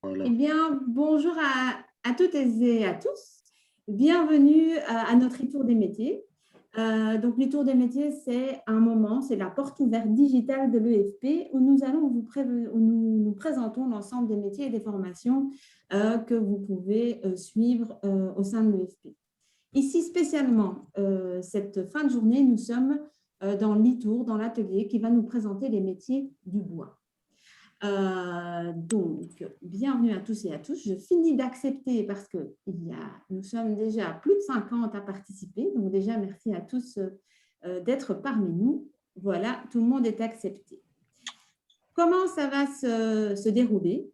Voilà. Eh bien, bonjour à toutes et à tous. Bienvenue à notre tour des métiers. Donc, le tour des métiers, c'est un moment, c'est la porte ouverte digitale de l'EFP où nous allons où nous présentons l'ensemble des métiers et des formations que vous pouvez suivre au sein de l'EFP. Ici, spécialement, cette fin de journée, nous sommes dans l'e-tour, dans l'atelier qui va nous présenter les métiers du bois. Donc, bienvenue à tous et à tous. Je finis d'accepter parce que nous sommes déjà plus de 50 à participer. Donc, déjà, merci à tous d'être parmi nous. Voilà, tout le monde est accepté. Comment ça va se dérouler?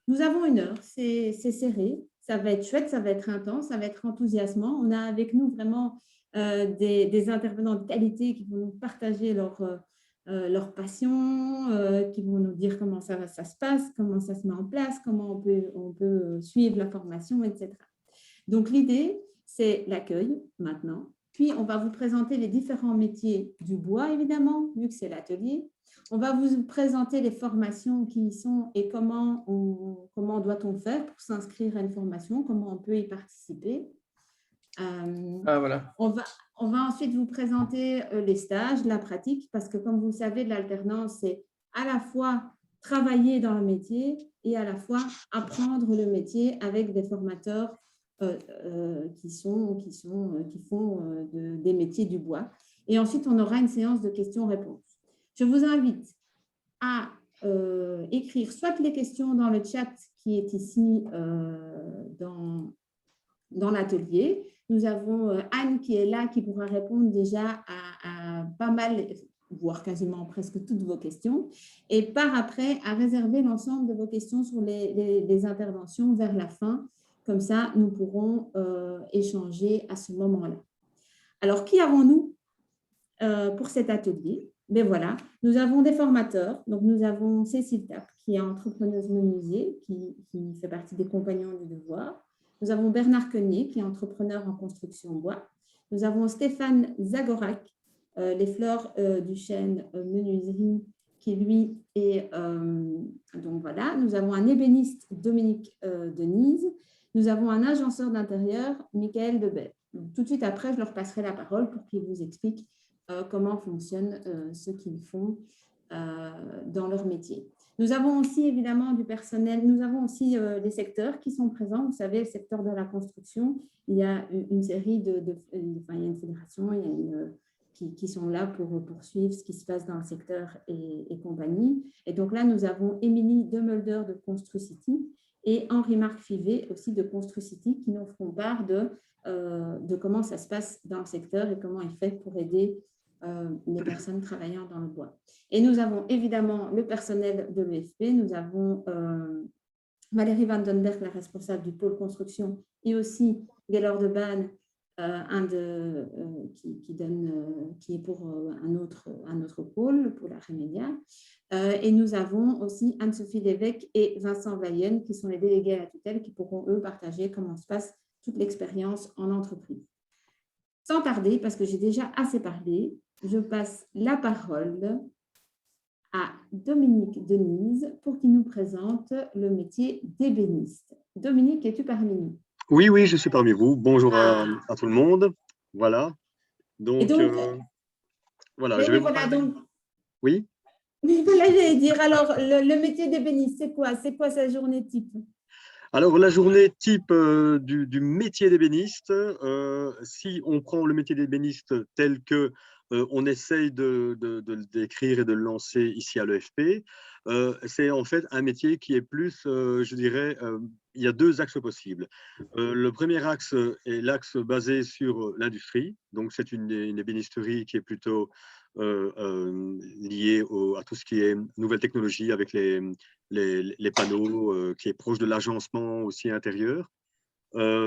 Nous avons une heure, c'est serré. Ça va être chouette, ça va être intense, ça va être enthousiasmant. On a avec nous vraiment des intervenants de qualité qui vont nous partager leur passion, qui vont nous dire comment ça se passe, comment ça se met en place, comment on peut suivre la formation, etc. Donc, l'idée, c'est l'accueil maintenant. Puis, on va vous présenter les différents métiers du bois, évidemment, vu que c'est l'atelier. On va vous présenter les formations qui y sont et comment doit-on faire pour s'inscrire à une formation, comment on peut y participer. Voilà. On va ensuite vous présenter les stages, la pratique, parce que comme vous le savez, l'alternance, c'est à la fois travailler dans le métier et à la fois apprendre le métier avec des formateurs qui font des métiers du bois. Et ensuite, on aura une séance de questions-réponses. Je vous invite à écrire soit les questions dans le chat qui est ici dans l'atelier. Nous avons Anne qui est là, qui pourra répondre déjà à pas mal, voire quasiment presque toutes vos questions. Et par après, à réserver l'ensemble de vos questions sur les interventions vers la fin. Comme ça, nous pourrons échanger à ce moment-là. Alors, qui avons-nous pour cet atelier? Ben voilà, nous avons des formateurs. Donc, nous avons Cécile Tapp, qui est entrepreneuse menuisier, qui fait partie des compagnons du devoir. Nous avons Bernard Quenier, qui est entrepreneur en construction bois. Nous avons Stéphane Zagorak, les fleurs du chêne menuiserie, qui lui est... donc voilà, nous avons un ébéniste, Dominique Denise. Nous avons un agenceur d'intérieur, Michael Debet. Tout de suite après, je leur passerai la parole pour qu'ils vous expliquent comment fonctionne ce qu'ils font dans leur métier. Nous avons aussi évidemment du personnel, nous avons aussi des secteurs qui sont présents. Vous savez, le secteur de la construction, il y a une série il y a une fédération, qui sont là pour poursuivre ce qui se passe dans le secteur et compagnie. Et donc là, nous avons Émilie Demulder de Construcity et Henri-Marc Fivet aussi de Construcity qui nous feront part de comment ça se passe dans le secteur et comment il fait pour aider les personnes travaillant dans le bois. Et nous avons évidemment le personnel de l'EFP, nous avons Valérie Vandenberg, la responsable du pôle construction, et aussi Gaylor de Ban, qui est pour un autre pôle, pour la Remédia. Et nous avons aussi Anne-Sophie Lévesque et Vincent Vaillen, qui sont les délégués à la tutelle, qui pourront, eux, partager comment se passe toute l'expérience en entreprise. Sans tarder, parce que j'ai déjà assez parlé, je passe la parole à Dominique Denise pour qu'il nous présente le métier d'ébéniste. Dominique, es-tu parmi nous? Oui, oui, je suis parmi vous. Bonjour Ah. à tout le monde. Voilà. Et Donc, donc, voilà, mais je vais oui, vous voilà, parler. donc, Oui. voilà, j'allais dire, alors, le métier d'ébéniste, c'est quoi? C'est quoi sa journée type? Alors, la journée type du métier d'ébéniste, si on prend le métier d'ébéniste tel que on essaye de le décrire et de le lancer ici à l'EFP, c'est en fait un métier qui est plus, je dirais, il y a deux axes possibles. Le premier axe est l'axe basé sur l'industrie. Donc, c'est une ébénisterie qui est plutôt liée à tout ce qui est nouvelles technologies avec les panneaux, qui est proche de l'agencement aussi intérieur.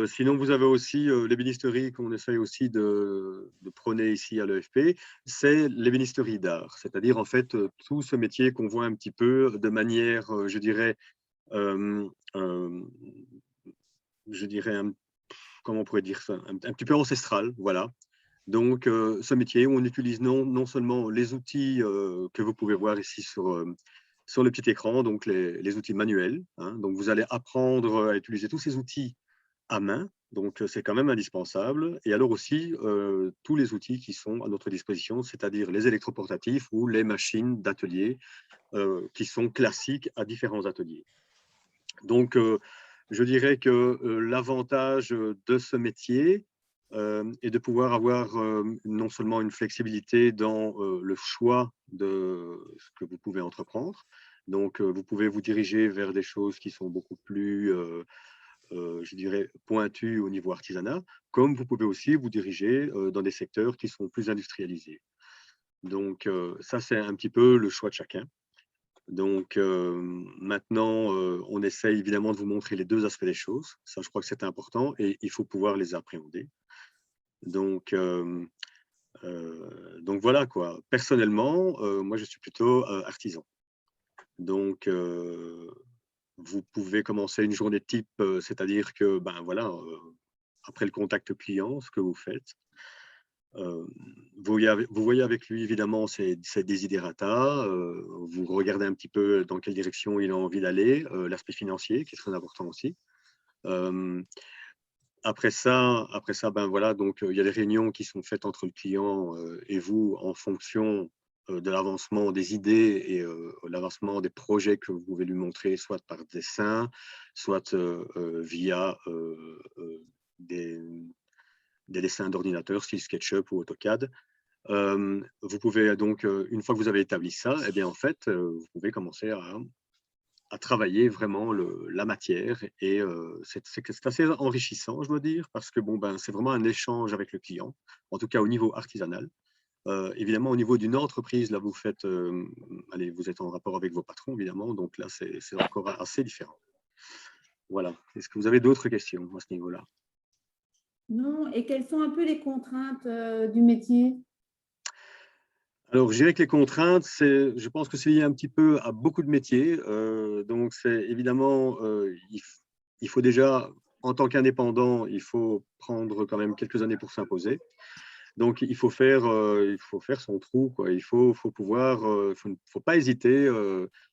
Sinon, vous avez aussi l'ébénisterie qu'on essaye aussi de prôner ici à l'EFP, c'est l'ébénisterie d'art, c'est-à-dire en fait tout ce métier qu'on voit un petit peu de manière, euh, euh, je dirais, comment on pourrait dire ça, un petit peu ancestrale, voilà. Donc, ce métier où on utilise non seulement les outils que vous pouvez voir ici sur le petit écran donc les outils manuels. Hein. Donc, vous allez apprendre à utiliser tous ces outils à main. Donc, c'est quand même indispensable. Et alors aussi, tous les outils qui sont à notre disposition, c'est-à-dire les électroportatifs ou les machines d'atelier qui sont classiques à différents ateliers. Donc, je dirais que l'avantage de ce métier est de pouvoir avoir non seulement une flexibilité dans le choix de ce que vous pouvez entreprendre. Donc, vous pouvez vous diriger vers des choses qui sont beaucoup plus, je dirais, pointues au niveau artisanat, comme vous pouvez aussi vous diriger dans des secteurs qui sont plus industrialisés. Donc, ça, c'est un petit peu le choix de chacun. Donc, maintenant, on essaye évidemment de vous montrer les deux aspects des choses. Ça, je crois que c'est important et il faut pouvoir les appréhender. Donc, voilà quoi. Personnellement, moi, je suis plutôt artisan. Donc, vous pouvez commencer une journée type, c'est-à-dire que, ben voilà, après le contact client, ce que vous faites, vous voyez avec lui évidemment ses desiderata, vous regardez un petit peu dans quelle direction il a envie d'aller, l'aspect financier qui est très important aussi. Après ça, ben voilà, donc il y a des réunions qui sont faites entre le client et vous en fonction de l'avancement des idées et l'avancement des projets que vous pouvez lui montrer, soit par dessin, soit via des dessins d'ordinateur, style SketchUp ou AutoCAD. Vous pouvez donc, une fois que vous avez établi ça, eh bien, en fait, vous pouvez commencer à travailler vraiment la matière et c'est assez enrichissant, je dois dire, parce que bon, ben, c'est vraiment un échange avec le client, en tout cas au niveau artisanal. Évidemment, au niveau d'une entreprise, là, vous faites, allez, vous êtes en rapport avec vos patrons, évidemment, donc là, c'est encore assez différent. Voilà. Est-ce que vous avez d'autres questions à ce niveau-là? Non, et quelles sont un peu les contraintes du métier? Alors, je dirais que les contraintes, je pense que c'est lié un petit peu à beaucoup de métiers. Donc, c'est évidemment, il faut déjà, en tant qu'indépendant, il faut prendre quand même quelques années pour s'imposer. Donc, il faut faire son trou, quoi. Il faut pouvoir, faut pas hésiter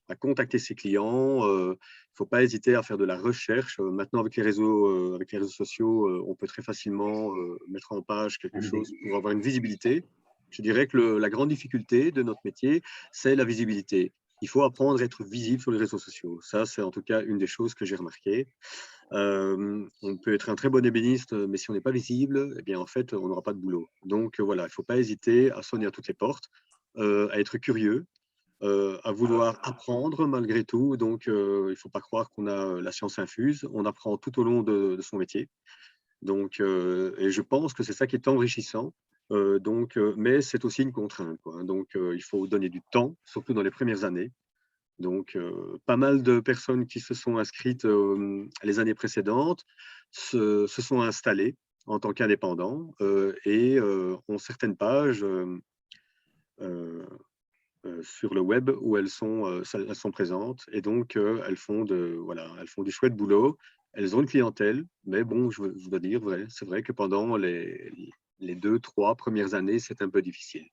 à contacter ses clients. Il ne faut pas hésiter à faire de la recherche. Maintenant, avec les réseaux sociaux, on peut très facilement mettre en page quelque chose pour avoir une visibilité. Je dirais que la grande difficulté de notre métier, c'est la visibilité. Il faut apprendre à être visible sur les réseaux sociaux. Ça, c'est en tout cas une des choses que j'ai remarquées. On peut être un très bon ébéniste, mais si on n'est pas visible, eh bien, en fait, on n'aura pas de boulot. Donc, voilà, il ne faut pas hésiter à sonner à toutes les portes, à être curieux, à vouloir apprendre malgré tout. Donc, il ne faut pas croire qu'on a la science infuse. On apprend tout au long de son métier. Donc, et je pense que c'est ça qui est enrichissant. Mais c'est aussi une contrainte, quoi. Donc, il faut donner du temps, surtout dans les premières années. Donc, pas mal de personnes qui se sont inscrites les années précédentes se sont installées en tant qu'indépendants et ont certaines pages sur le web où elles sont présentes. Et donc, elles font du chouette boulot. Elles ont une clientèle, mais bon, je dois dire, c'est vrai que pendant les 2-3 premières années, c'est un peu difficile.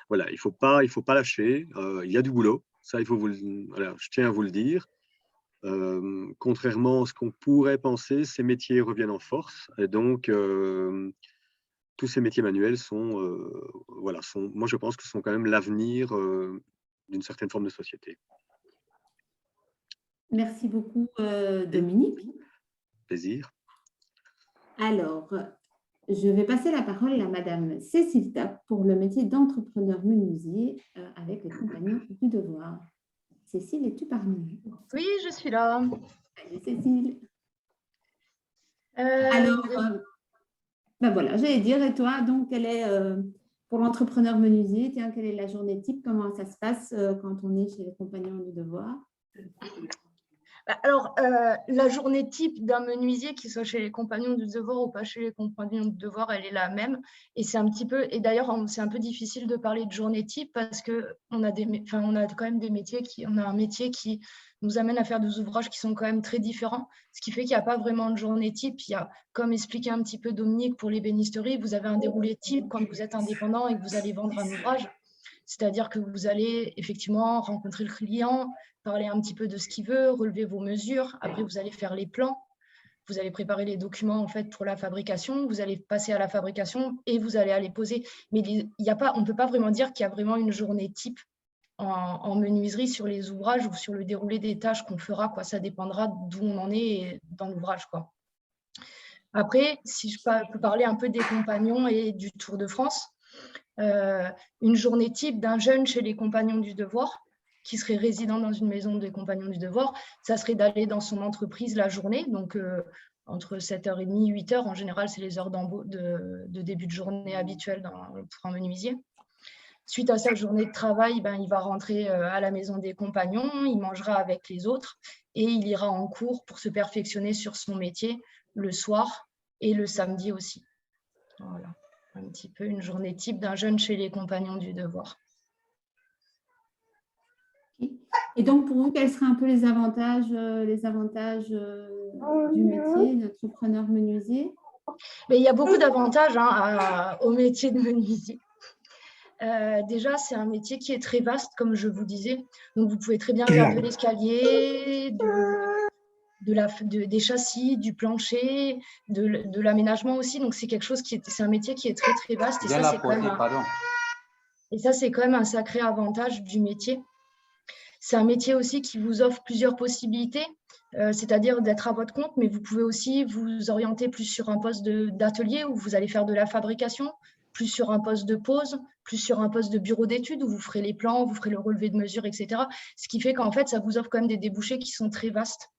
Voilà, il faut pas lâcher. Il y a du boulot, ça, voilà, je tiens à vous le dire. Contrairement à ce qu'on pourrait penser, ces métiers reviennent en force. Et donc, tous ces métiers manuels moi, je pense que sont quand même l'avenir d'une certaine forme de société. Merci beaucoup, Dominique. Plaisir. Alors, je vais passer la parole à Madame Cécile Tapp pour le métier d'entrepreneur menuisier avec les compagnons du devoir. Cécile, es-tu parmi nous? Oui, je suis là. Allez, Cécile. Alors, ben voilà, j'allais dire, et toi, donc, quelle est, pour l'entrepreneur menuisier, tiens, quelle est la journée type? Comment ça se passe quand on est chez les compagnons du devoir? Alors, la journée type d'un menuisier, qu'il soit chez les compagnons du devoir ou pas chez les compagnons du devoir, elle est la même. Et c'est un petit peu, et d'ailleurs, c'est un peu difficile de parler de journée type parce qu'on a quand même des métiers on a un métier qui nous amène à faire des ouvrages qui sont quand même très différents, ce qui fait qu'il n'y a pas vraiment de journée type. Il y a, comme expliqué un petit peu Dominique pour l'ébénisterie, vous avez un déroulé type quand vous êtes indépendant et que vous allez vendre un ouvrage. C'est-à-dire que vous allez effectivement rencontrer le client, parler un petit peu de ce qu'il veut, relever vos mesures. Après, vous allez faire les plans. Vous allez préparer les documents en fait, pour la fabrication. Vous allez passer à la fabrication et vous allez aller poser. Mais on ne peut pas vraiment dire qu'il y a vraiment une journée type en menuiserie sur les ouvrages ou sur le déroulé des tâches qu'on fera, quoi. Ça dépendra d'où on en est dans l'ouvrage, quoi. Après, si je peux parler un peu des compagnons et du Tour de France, une journée type d'un jeune chez les compagnons du devoir, qui serait résident dans une maison des compagnons du devoir, ça serait d'aller dans son entreprise la journée, donc entre 7h30 et 8h, en général, c'est les heures de début de journée habituelles pour un menuisier. Suite à sa journée de travail, il va rentrer à la maison des compagnons, il mangera avec les autres et il ira en cours pour se perfectionner sur son métier le soir et le samedi aussi. Voilà, un petit peu une journée type d'un jeune chez les compagnons du devoir. Et donc, pour vous, quels seraient un peu les avantages du métier d'entrepreneur menuisier? Mais il y a beaucoup d'avantages au métier de menuisier. Déjà, c'est un métier qui est très vaste, comme je vous disais. Donc, vous pouvez très bien faire de l'escalier, des châssis, du plancher, de l'aménagement aussi. Donc, c'est quelque chose c'est un métier qui est très, très vaste. Et ça, c'est quand même un sacré avantage du métier. C'est un métier aussi qui vous offre plusieurs possibilités, c'est-à-dire d'être à votre compte, mais vous pouvez aussi vous orienter plus sur un poste d'atelier où vous allez faire de la fabrication, plus sur un poste de pose, plus sur un poste de bureau d'études où vous ferez les plans, vous ferez le relevé de mesures, etc. Ce qui fait qu'en fait, ça vous offre quand même des débouchés qui sont très vastes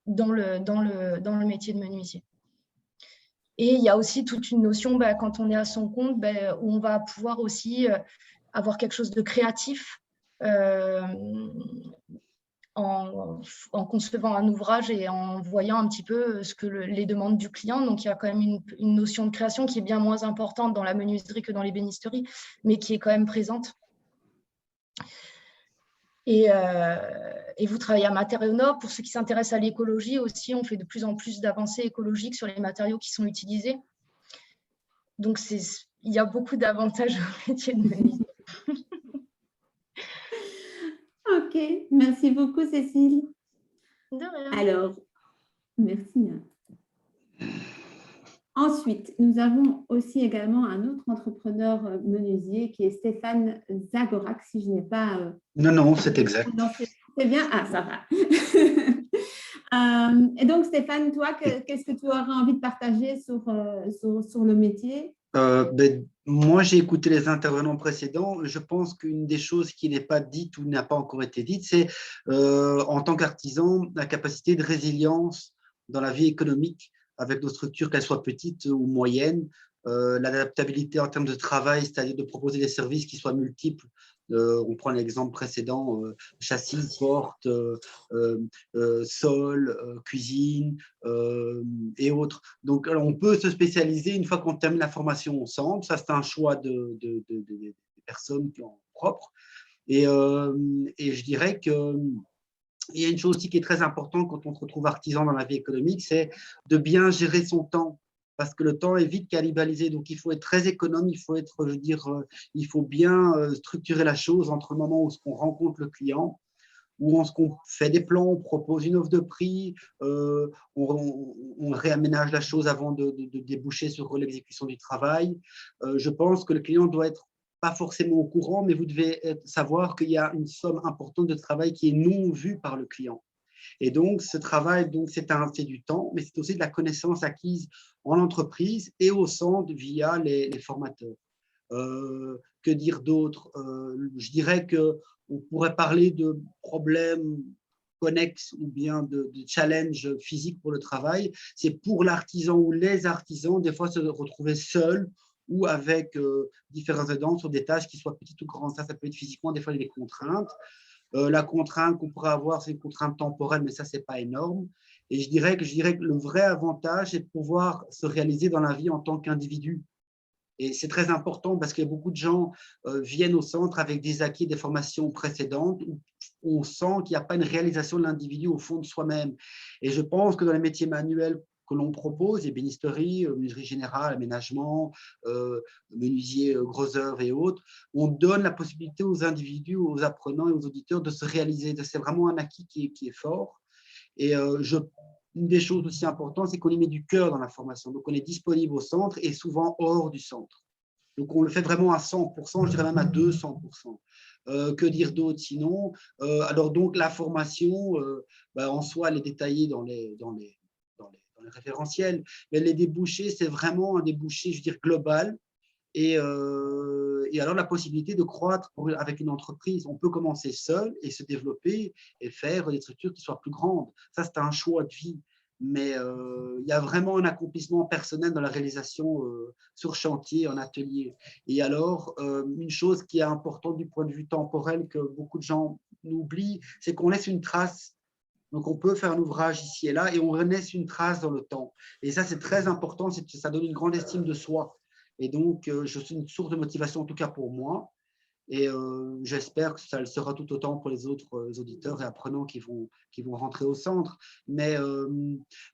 dans le métier de menuisier. Et il y a aussi toute une notion, quand on est à son compte, où on va pouvoir aussi avoir quelque chose de créatif en concevant un ouvrage et en voyant un petit peu les demandes du client. Donc, il y a quand même une notion de création qui est bien moins importante dans la menuiserie que dans l'ébénisterie, mais qui est quand même présente. Et vous travaillez à Matériaux. Pour ceux qui s'intéressent à l'écologie aussi, on fait de plus en plus d'avancées écologiques sur les matériaux qui sont utilisés. Donc, il y a beaucoup d'avantages au métier de menuisier. Ok, merci beaucoup Cécile. De rien. Alors, merci. Ensuite, nous avons aussi également un autre entrepreneur menuisier qui est Stéphane Zagorak, si je n'ai pas… Non, c'est exact. C'est bien? Ah, ça va. Et donc, Stéphane, toi, qu'est-ce que tu aurais envie de partager sur le métier? Moi, j'ai écouté les intervenants précédents. Je pense qu'une des choses qui n'est pas dite ou n'a pas encore été dite, c'est en tant qu'artisan, la capacité de résilience dans la vie économique avec nos structures, qu'elles soient petites ou moyennes, l'adaptabilité en termes de travail, c'est-à-dire de proposer des services qui soient multiples. On prend l'exemple précédent, châssis, porte, sol, cuisine et autres. Donc, alors, on peut se spécialiser une fois qu'on termine la formation ensemble. Ça, c'est un choix des personnes qui ont propre. Et je dirais que il y a une chose aussi qui est très importante quand on se retrouve artisan dans la vie économique, c'est de bien gérer son temps. Parce que le temps est vite cannibalisé, donc il faut être très économe, il faut être, il faut bien structurer la chose entre le moment où on rencontre le client, où on fait des plans, on propose une offre de prix, on réaménage la chose avant de déboucher sur l'exécution du travail. Je pense que le client doit être pas forcément au courant, mais vous devez savoir qu'il y a une somme importante de travail qui est non vue par le client. Et donc, ce travail, c'est du temps, mais c'est aussi de la connaissance acquise en entreprise et au centre via les formateurs. Que dire d'autre? Je dirais qu'on pourrait parler de problèmes connexes ou bien de challenges physiques pour le travail. C'est pour l'artisan ou les artisans, des fois, se retrouver seuls ou avec différents aidants sur des tâches qui soient petites ou grandes. Ça peut être physiquement, des fois, il y a des contraintes. La contrainte qu'on pourrait avoir, c'est une contrainte temporelle, mais ça, ce n'est pas énorme. Et je dirais que le vrai avantage, c'est de pouvoir se réaliser dans la vie en tant qu'individu. Et c'est très important parce que beaucoup de gens viennent au centre avec des acquis, des formations précédentes où on sent qu'il n'y a pas une réalisation de l'individu au fond de soi-même. Et je pense que dans les métiers manuels que l'on propose, ébénisterie, menuiserie générale, aménagement, menuisier gros œuvre et autres, on donne la possibilité aux individus, aux apprenants et aux auditeurs de se réaliser. C'est vraiment un acquis qui est fort. Et une des choses aussi importantes, c'est qu'on y met du cœur dans la formation. Donc, on est disponible au centre et souvent hors du centre. Donc, on le fait vraiment à 100%, je dirais même à 200%. Que dire d'autre sinon? Alors, donc, la formation, en soi, elle est détaillée dans les référentiels, mais les débouchés, c'est vraiment un débouché, je veux dire, global. Et alors, la possibilité de croître avec une entreprise. On peut commencer seul et se développer et faire des structures qui soient plus grandes. Ça, c'est un choix de vie. Mais il y a vraiment un accomplissement personnel dans la réalisation sur chantier, en atelier. Et alors, une chose qui est importante du point de vue temporel que beaucoup de gens oublient, c'est qu'on laisse une trace. Donc, on peut faire un ouvrage ici et là et on laisse une trace dans le temps. Et ça, c'est très important. Ça donne une grande estime de soi. Et donc, je suis une source de motivation, en tout cas pour moi. Et j'espère que ça le sera tout autant pour les autres auditeurs et apprenants qui vont rentrer au centre. Mais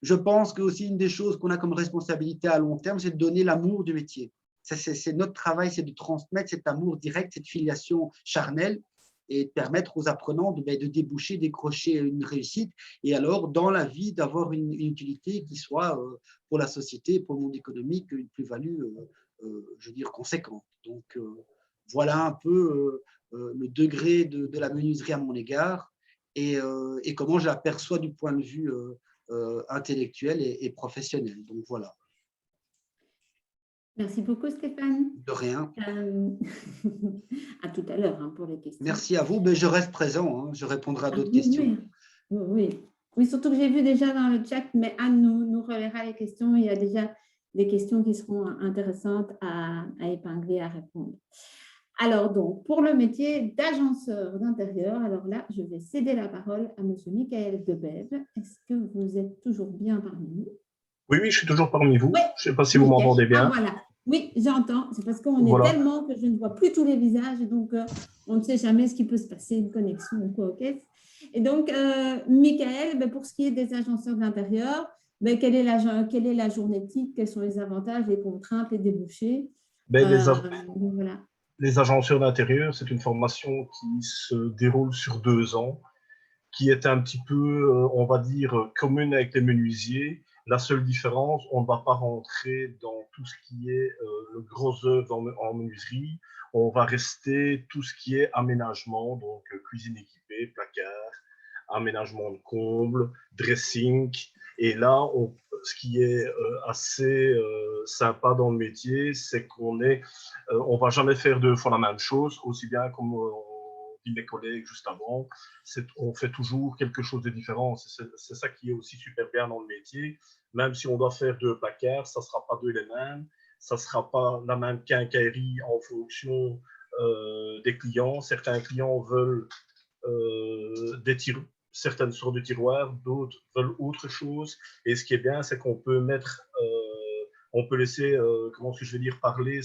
je pense que aussi une des choses qu'on a comme responsabilité à long terme, c'est de donner l'amour du métier. C'est notre travail, c'est de transmettre cet amour direct, cette filiation charnelle et de permettre aux apprenants de déboucher, décrocher une réussite et alors dans la vie d'avoir une utilité qui soit pour la société, pour le monde économique, une plus-value, je veux dire, conséquente. Donc, voilà un peu le degré de la menuiserie à mon égard et comment je l'aperçois du point de vue intellectuel et professionnel. Donc voilà. Merci beaucoup, Stéphane. De rien. À tout à l'heure pour les questions. Merci à vous. Mais je reste présent. Hein. Je répondrai à d'autres questions. Oui, surtout que j'ai vu déjà dans le chat, mais Anne nous relaiera les questions. Il y a déjà des questions qui seront intéressantes à épingler, à répondre. Alors, donc, pour le métier d'agenceur d'intérieur, alors là, je vais céder la parole à M. Michael Debève. Est-ce que vous êtes toujours bien parmi nous? Oui, je suis toujours parmi vous. Oui. Je ne sais pas si vous m'entendez bien. Ah, voilà. Oui, j'entends. C'est parce qu'on est tellement que je ne vois plus tous les visages, donc on ne sait jamais ce qui peut se passer, une connexion ou quoi. Okay. Et donc, Michael, pour ce qui est des agenceurs d'intérieur, quelle est la journée type? Quels sont les avantages, les contraintes, les débouchés? Voilà. Les agenceurs d'intérieur, c'est une formation qui se déroule sur 2 ans, qui est un petit peu, on va dire, commune avec les menuisiers. La seule différence, on ne va pas rentrer dans tout ce qui est le gros œuvre en menuiserie. On va rester tout ce qui est aménagement, donc cuisine équipée, placard, aménagement de combles, dressing. Et là, ce qui est assez sympa dans le métier, c'est qu'on on va jamais faire 2 fois la même chose, aussi bien comme dit mes collègues juste avant, on fait toujours quelque chose de différent. C'est ça qui est aussi super bien dans le métier. Même si on doit faire 2 placards, ça ne sera pas 2 les mêmes, ça ne sera pas la même quincaillerie en fonction des clients. Certains clients veulent certaines sortes de tiroirs, d'autres veulent autre chose. Et ce qui est bien, c'est qu'on peut on peut laisser, comment est-ce que je vais dire, parler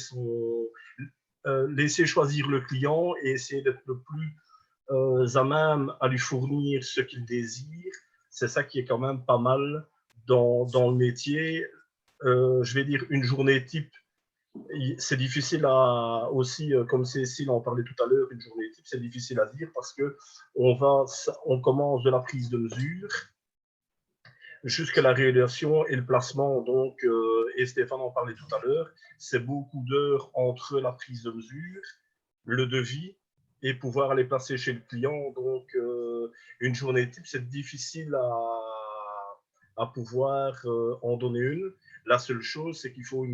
laisser choisir le client et essayer d'être le plus à même à lui fournir ce qu'il désire. C'est ça qui est quand même pas mal dans le métier. Je vais dire une journée type. C'est difficile aussi, comme Cécile en parlait tout à l'heure, une journée type, c'est difficile à dire parce que on commence de la prise de mesure jusqu'à la réalisation et le placement. Donc, et Stéphane en parlait tout à l'heure, c'est beaucoup d'heures entre la prise de mesure, le devis et pouvoir aller placer chez le client. Donc, une journée type, c'est difficile à pouvoir en donner une. La seule chose, c'est qu'il faut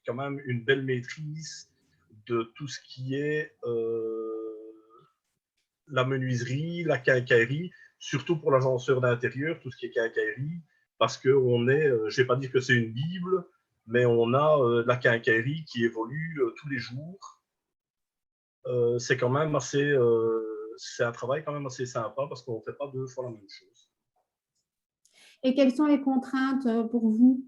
quand même une belle maîtrise de tout ce qui est la menuiserie, la quincaillerie, surtout pour l'agenceur d'intérieur, tout ce qui est quincaillerie, parce qu'on est, je ne vais pas dire que c'est une Bible, mais on a de la quincaillerie qui évolue tous les jours. C'est quand même assez, c'est un travail quand même assez sympa parce qu'on ne fait pas 2 fois la même chose. Et quelles sont les contraintes pour vous?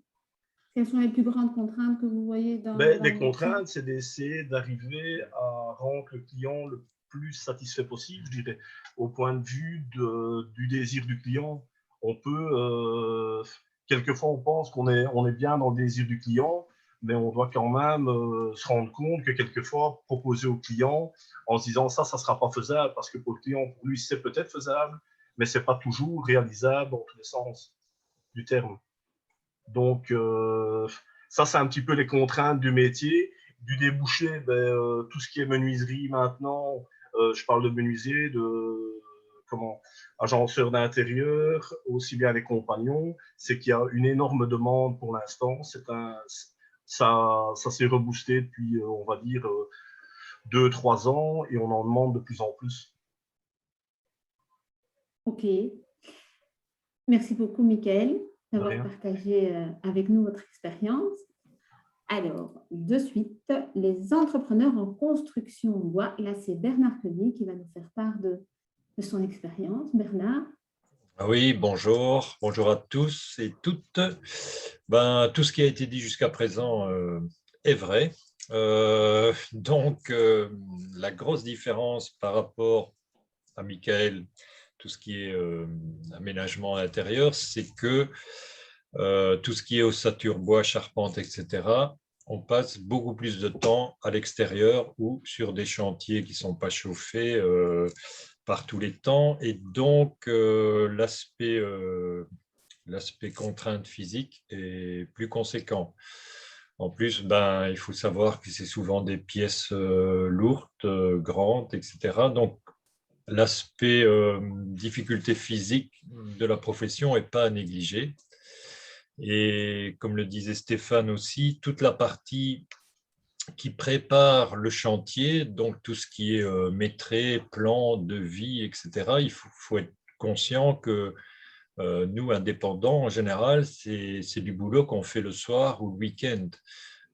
Quelles sont les plus grandes contraintes que vous voyez dans les contraintes, c'est d'essayer d'arriver à rendre le client le plus satisfait possible, je dirais, au point de vue du désir du client. On peut, quelquefois, on pense qu'on est bien dans le désir du client, mais on doit quand même se rendre compte que quelquefois, proposer au client en se disant ça ne sera pas faisable, parce que pour le client, pour lui, c'est peut-être faisable, mais ce n'est pas toujours réalisable dans tous les sens du terme. Donc, ça, c'est un petit peu les contraintes du métier. Du débouché, tout ce qui est menuiserie maintenant, je parle de menuisier, agenceur d'intérieur, aussi bien les compagnons, c'est qu'il y a une énorme demande pour l'instant. Ça s'est reboosté depuis, on va dire, 2-3 ans et on en demande de plus en plus. OK. Merci beaucoup, Michael, d'avoir partagé avec nous votre expérience. Alors, de suite, les entrepreneurs en construction bois. Là, c'est Bernard Quevilly qui va nous faire part de son expérience. Bernard. Oui, bonjour. Bonjour à tous et toutes. Tout ce qui a été dit jusqu'à présent est vrai. La grosse différence par rapport à Michael, tout ce qui est aménagement intérieur, c'est que tout ce qui est ossature, bois, charpente, etc., on passe beaucoup plus de temps à l'extérieur ou sur des chantiers qui ne sont pas chauffés par tous les temps. Et donc, l'aspect contrainte physique est plus conséquent. En plus, il faut savoir que c'est souvent des pièces lourdes, grandes, etc. Donc, l'aspect difficulté physique de la profession n'est pas à négliger. Et comme le disait Stéphane aussi, toute la partie qui prépare le chantier, donc tout ce qui est maîtrise, plan, devis, etc., il faut être conscient que nous, indépendants, en général, c'est du boulot qu'on fait le soir ou le week-end.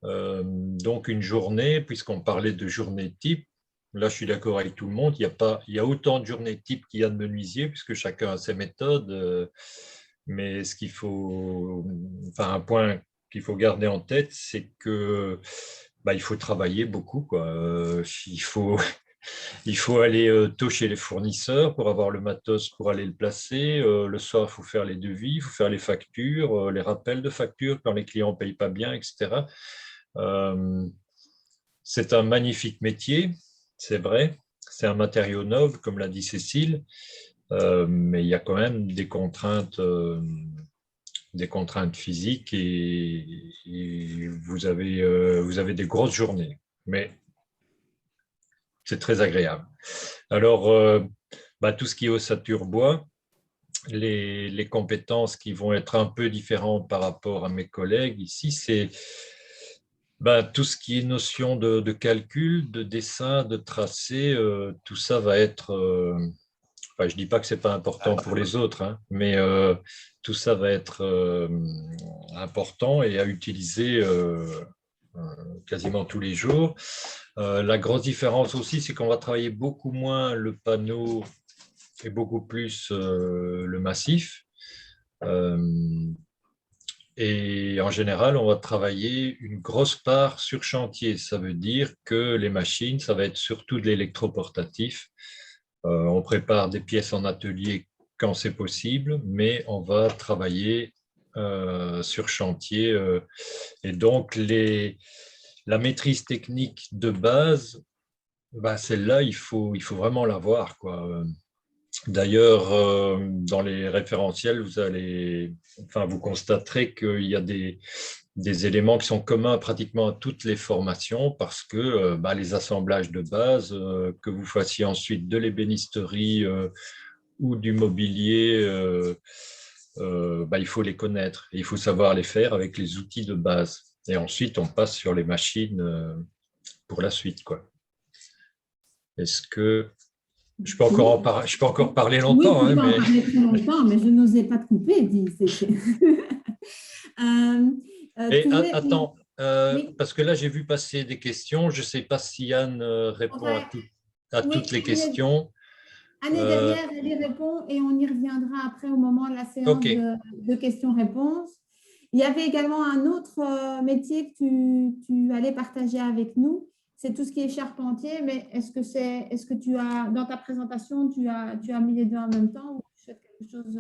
Donc une journée, puisqu'on parlait de journée type, là je suis d'accord avec tout le monde, il y a autant de journées type qu'il y a de menuisiers, puisque chacun a ses méthodes. Mais un point qu'il faut garder en tête, c'est que il faut travailler beaucoup, quoi. Il faut aller tôt chez les fournisseurs pour avoir le matos pour aller le placer. Le soir, il faut faire les devis, il faut faire les factures, les rappels de factures quand les clients ne payent pas bien, etc. C'est un magnifique métier, c'est vrai. C'est un matériau noble, comme l'a dit Cécile. Mais il y a quand même des contraintes physiques et vous avez des grosses journées, mais c'est très agréable. Alors, tout ce qui est ossature bois, les compétences qui vont être un peu différentes par rapport à mes collègues ici, c'est tout ce qui est notion de calcul, de dessin, de tracé, tout ça va être... je ne dis pas que ce n'est pas important pour les autres, hein, mais tout ça va être important et à utiliser quasiment tous les jours. La grosse différence aussi, c'est qu'on va travailler beaucoup moins le panneau et beaucoup plus le massif. Et en général, on va travailler une grosse part sur chantier. Ça veut dire que les machines, ça va être surtout de l'électroportatif. On prépare des pièces en atelier quand c'est possible, mais on va travailler sur chantier. Et donc, la maîtrise technique de base, celle-là, il faut vraiment l'avoir, quoi. D'ailleurs, dans les référentiels, vous constaterez qu'il y a des éléments qui sont communs pratiquement à toutes les formations parce que les assemblages de base, que vous fassiez ensuite de l'ébénisterie ou du mobilier, il faut les connaître et il faut savoir les faire avec les outils de base. Et ensuite, on passe sur les machines pour la suite, quoi. Est-ce que je peux encore parler longtemps. Oui, parler très longtemps, mais je n'osais pas te couper, dis. Attends, parce que là, j'ai vu passer des questions. Je ne sais pas si Yann répond à toutes les questions. Anne est derrière, elle y répond et on y reviendra après au moment de la séance de questions-réponses. Il y avait également un autre métier que tu allais partager avec nous. C'est tout ce qui est charpentier, mais est-ce que tu as, dans ta présentation, tu as mis les deux en même temps ou tu fais quelque chose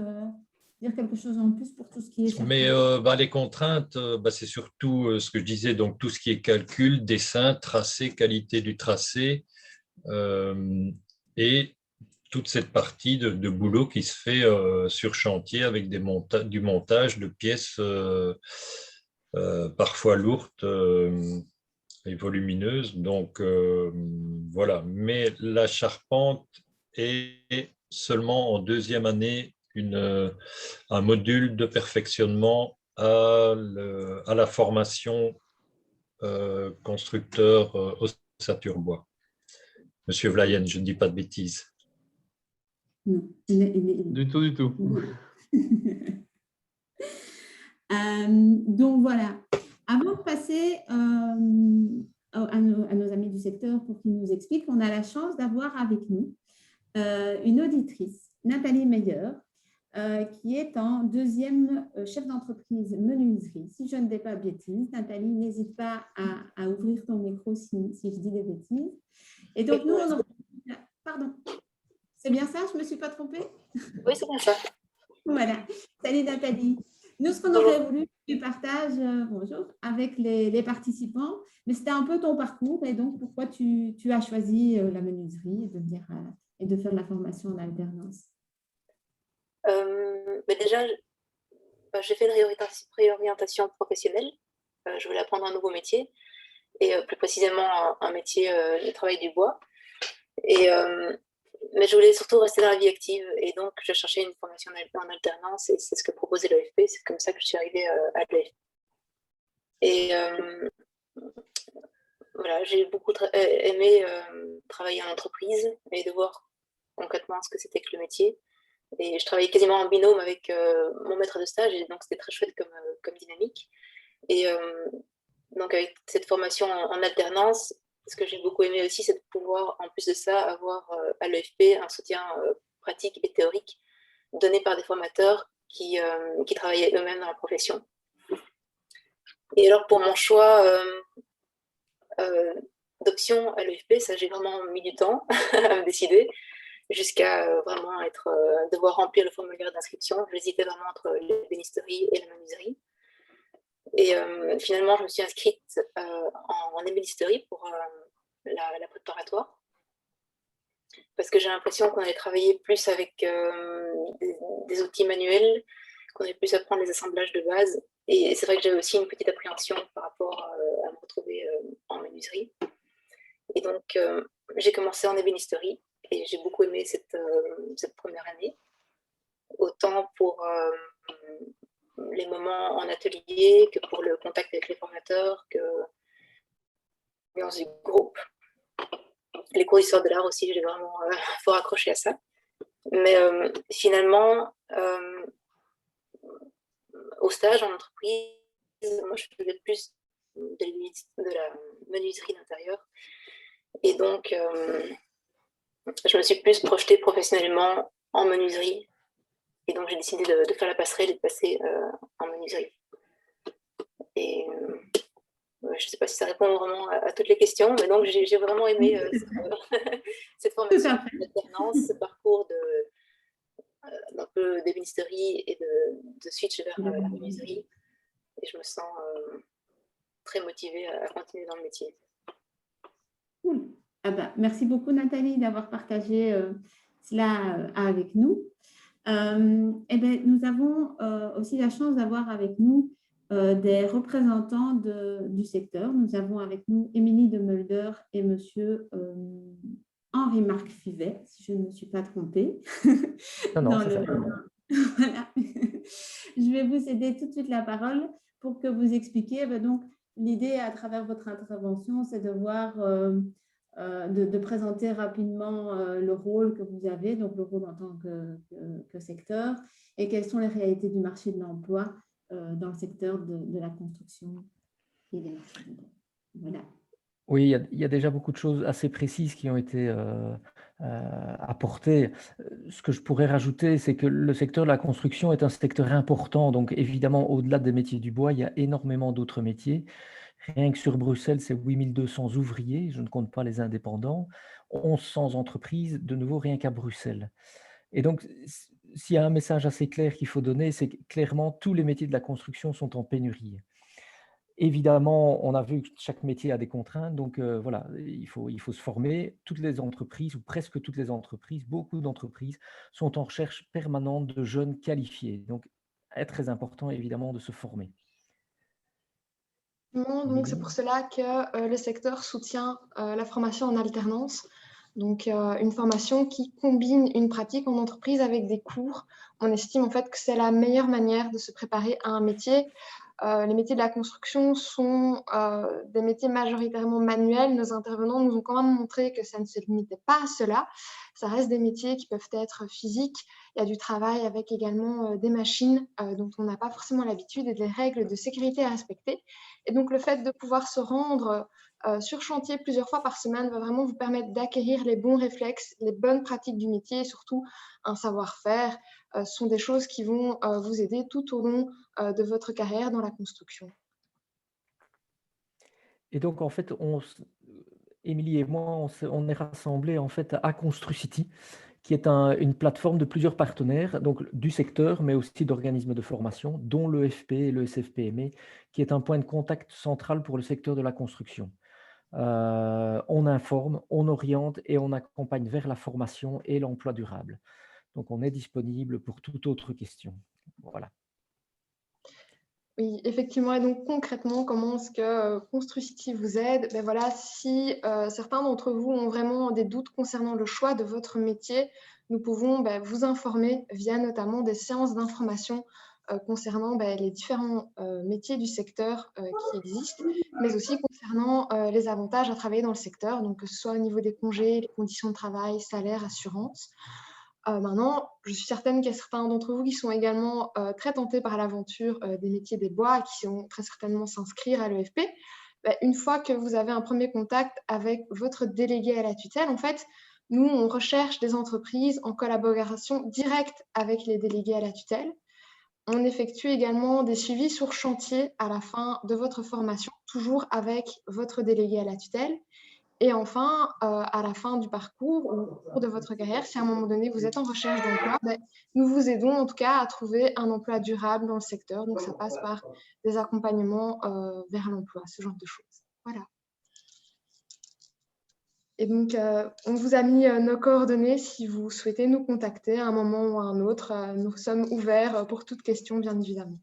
dire quelque chose en plus pour tout ce qui est… Mais les contraintes, c'est surtout ce que je disais, donc tout ce qui est calcul, dessin, tracé, qualité du tracé, et toute cette partie de boulot qui se fait sur chantier avec du montage de pièces parfois lourdes et volumineuses. Donc voilà, mais la charpente est seulement en deuxième année un module de perfectionnement à la formation constructeur ossature bois. Monsieur Vlayen, je ne dis pas de bêtises. Non, Du tout. Donc voilà, avant de passer à nos amis du secteur pour qu'ils nous expliquent, on a la chance d'avoir avec nous une auditrice, Nathalie Meyer, qui est en deuxième chef d'entreprise menuiserie. Si je ne dis pas de bêtises, Nathalie, n'hésite pas à ouvrir ton micro si je dis des bêtises. Et donc, nous, Pardon. C'est bien ça? Je ne me suis pas trompée? Oui, c'est bien ça. Voilà. Salut Nathalie. Nous, ce qu'on aurait voulu, tu partages bonjour, avec les participants, mais c'était un peu ton parcours et donc pourquoi tu as choisi la menuiserie et de faire de la formation en alternance. Mais déjà, j'ai fait une réorientation professionnelle. Je voulais apprendre un nouveau métier et plus précisément un métier de travail du bois. Mais je voulais surtout rester dans la vie active et donc je cherchais une formation en alternance et c'est ce que proposait l'AFP. C'est comme ça que je suis arrivée à l'AFP. Et voilà, j'ai beaucoup aimé travailler en entreprise et de voir concrètement ce que c'était que le métier. Et je travaillais quasiment en binôme avec mon maître de stage et donc c'était très chouette comme dynamique. Et donc avec cette formation en alternance, ce que j'ai beaucoup aimé aussi, c'est de pouvoir, en plus de ça, avoir à l'EFP un soutien pratique et théorique donné par des formateurs qui travaillaient eux-mêmes dans la profession. Et alors, pour mon choix d'option à l'EFP, ça, j'ai vraiment mis du temps à me décider, jusqu'à vraiment devoir remplir le formulaire d'inscription. J'hésitais vraiment entre l'ébénisterie et la menuiserie. Et finalement, je me suis inscrite en ébénisterie pour la préparatoire. Parce que j'ai l'impression qu'on allait travailler plus avec des outils manuels, qu'on allait plus apprendre les assemblages de base. Et c'est vrai que j'avais aussi une petite appréhension par rapport à me retrouver en menuiserie. Et donc, j'ai commencé en ébénisterie et j'ai beaucoup aimé cette première année. Autant pour les moments en atelier que pour le contact avec les formateurs, que l'ambiance du groupe. Les cours d'histoire de l'art aussi, j'ai vraiment fort accroché à ça. Mais finalement, au stage en entreprise, moi je faisais plus de la menuiserie d'intérieur. Et donc, je me suis plus projetée professionnellement en menuiserie. Et donc, j'ai décidé de faire la passerelle et de passer en menuiserie. Et je ne sais pas si ça répond vraiment à toutes les questions, mais donc j'ai vraiment aimé cette formation d'alternance, ce parcours d'un peu d'ébénisterie et de switch vers la menuiserie. Et je me sens très motivée à continuer dans le métier. Cool. Ah bah, merci beaucoup Nathalie d'avoir partagé cela avec nous. Eh bien, nous avons aussi la chance d'avoir avec nous des représentants du secteur. Nous avons avec nous Émilie de Mulder et monsieur Henri-Marc Fivet, si je ne me suis pas trompée. Non, c'est ça. Voilà. Je vais vous céder tout de suite la parole pour que vous expliquiez. Donc, l'idée à travers votre intervention, c'est de voir, de présenter rapidement le rôle que vous avez, donc le rôle en tant que secteur, et quelles sont les réalités du marché de l'emploi dans le secteur de la construction et des marchés. Voilà. Oui, il y a déjà beaucoup de choses assez précises qui ont été apportées. Ce que je pourrais rajouter, c'est que le secteur de la construction est un secteur important. Donc, évidemment, au-delà des métiers du bois, il y a énormément d'autres métiers. Rien que sur Bruxelles, c'est 8200 ouvriers, je ne compte pas les indépendants, 1100 entreprises, de nouveau rien qu'à Bruxelles. Et donc, s'il y a un message assez clair qu'il faut donner, c'est que clairement, tous les métiers de la construction sont en pénurie. Évidemment, on a vu que chaque métier a des contraintes, donc voilà, il faut se former. Toutes les entreprises, ou presque toutes les entreprises, beaucoup d'entreprises sont en recherche permanente de jeunes qualifiés. Donc, est très important, évidemment, de se former. Donc, c'est pour cela que le secteur soutient la formation en alternance. Donc, une formation qui combine une pratique en entreprise avec des cours. On estime en fait que c'est la meilleure manière de se préparer à un métier. Les métiers de la construction sont des métiers majoritairement manuels. Nos intervenants nous ont quand même montré que ça ne se limitait pas à cela. Ça reste des métiers qui peuvent être physiques. Il y a du travail avec également des machines dont on n'a pas forcément l'habitude et des règles de sécurité à respecter. Et donc, le fait de pouvoir se rendre sur chantier plusieurs fois par semaine va vraiment vous permettre d'acquérir les bons réflexes, les bonnes pratiques du métier et surtout un savoir-faire. Ce sont des choses qui vont vous aider tout au long de votre carrière dans la construction. Et donc, en fait, Émilie et moi, on est rassemblés en fait à ConstruCity, qui est une plateforme de plusieurs partenaires, donc du secteur, mais aussi d'organismes de formation, dont l'EFP et le SFPME, qui est un point de contact central pour le secteur de la construction. On informe, on oriente et on accompagne vers la formation et l'emploi durable. Donc, on est disponible pour toute autre question. Voilà. Oui, effectivement. Et donc, concrètement, comment est-ce que ConstruCity vous aide? Ben voilà, si certains d'entre vous ont vraiment des doutes concernant le choix de votre métier, nous pouvons vous informer via notamment des séances d'information concernant les différents métiers du secteur qui existent, mais aussi concernant les avantages à travailler dans le secteur, donc que ce soit au niveau des congés, les conditions de travail, salaire, assurance. Maintenant, je suis certaine qu'il y a certains d'entre vous qui sont également très tentés par l'aventure des métiers des bois et qui vont très certainement s'inscrire à l'EFP. Une fois que vous avez un premier contact avec votre délégué à la tutelle, en fait, nous, on recherche des entreprises en collaboration directe avec les délégués à la tutelle. On effectue également des suivis sur chantier à la fin de votre formation, toujours avec votre délégué à la tutelle. Et enfin, à la fin du parcours ou au cours de votre carrière, si à un moment donné vous êtes en recherche d'emploi, nous vous aidons en tout cas à trouver un emploi durable dans le secteur. Donc, ça passe par des accompagnements vers l'emploi, ce genre de choses. Voilà. Et donc, on vous a mis nos coordonnées si vous souhaitez nous contacter à un moment ou à un autre. Nous sommes ouverts pour toute question, bien évidemment.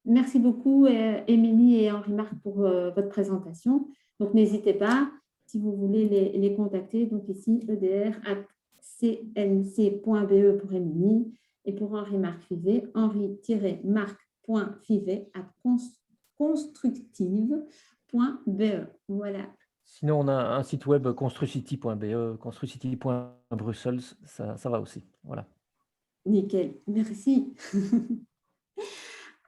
Merci beaucoup, Émilie et Henri-Marc, pour votre présentation. Donc, n'hésitez pas, si vous voulez les contacter. Donc, ici, edr@cnc.be pour Émilie et pour Henri-Marc Fivet, henri-marc.fivet@constructive.be. Voilà. Sinon, on a un site web construcity.be, construcity.brussels, ça va aussi. Voilà. Nickel, merci.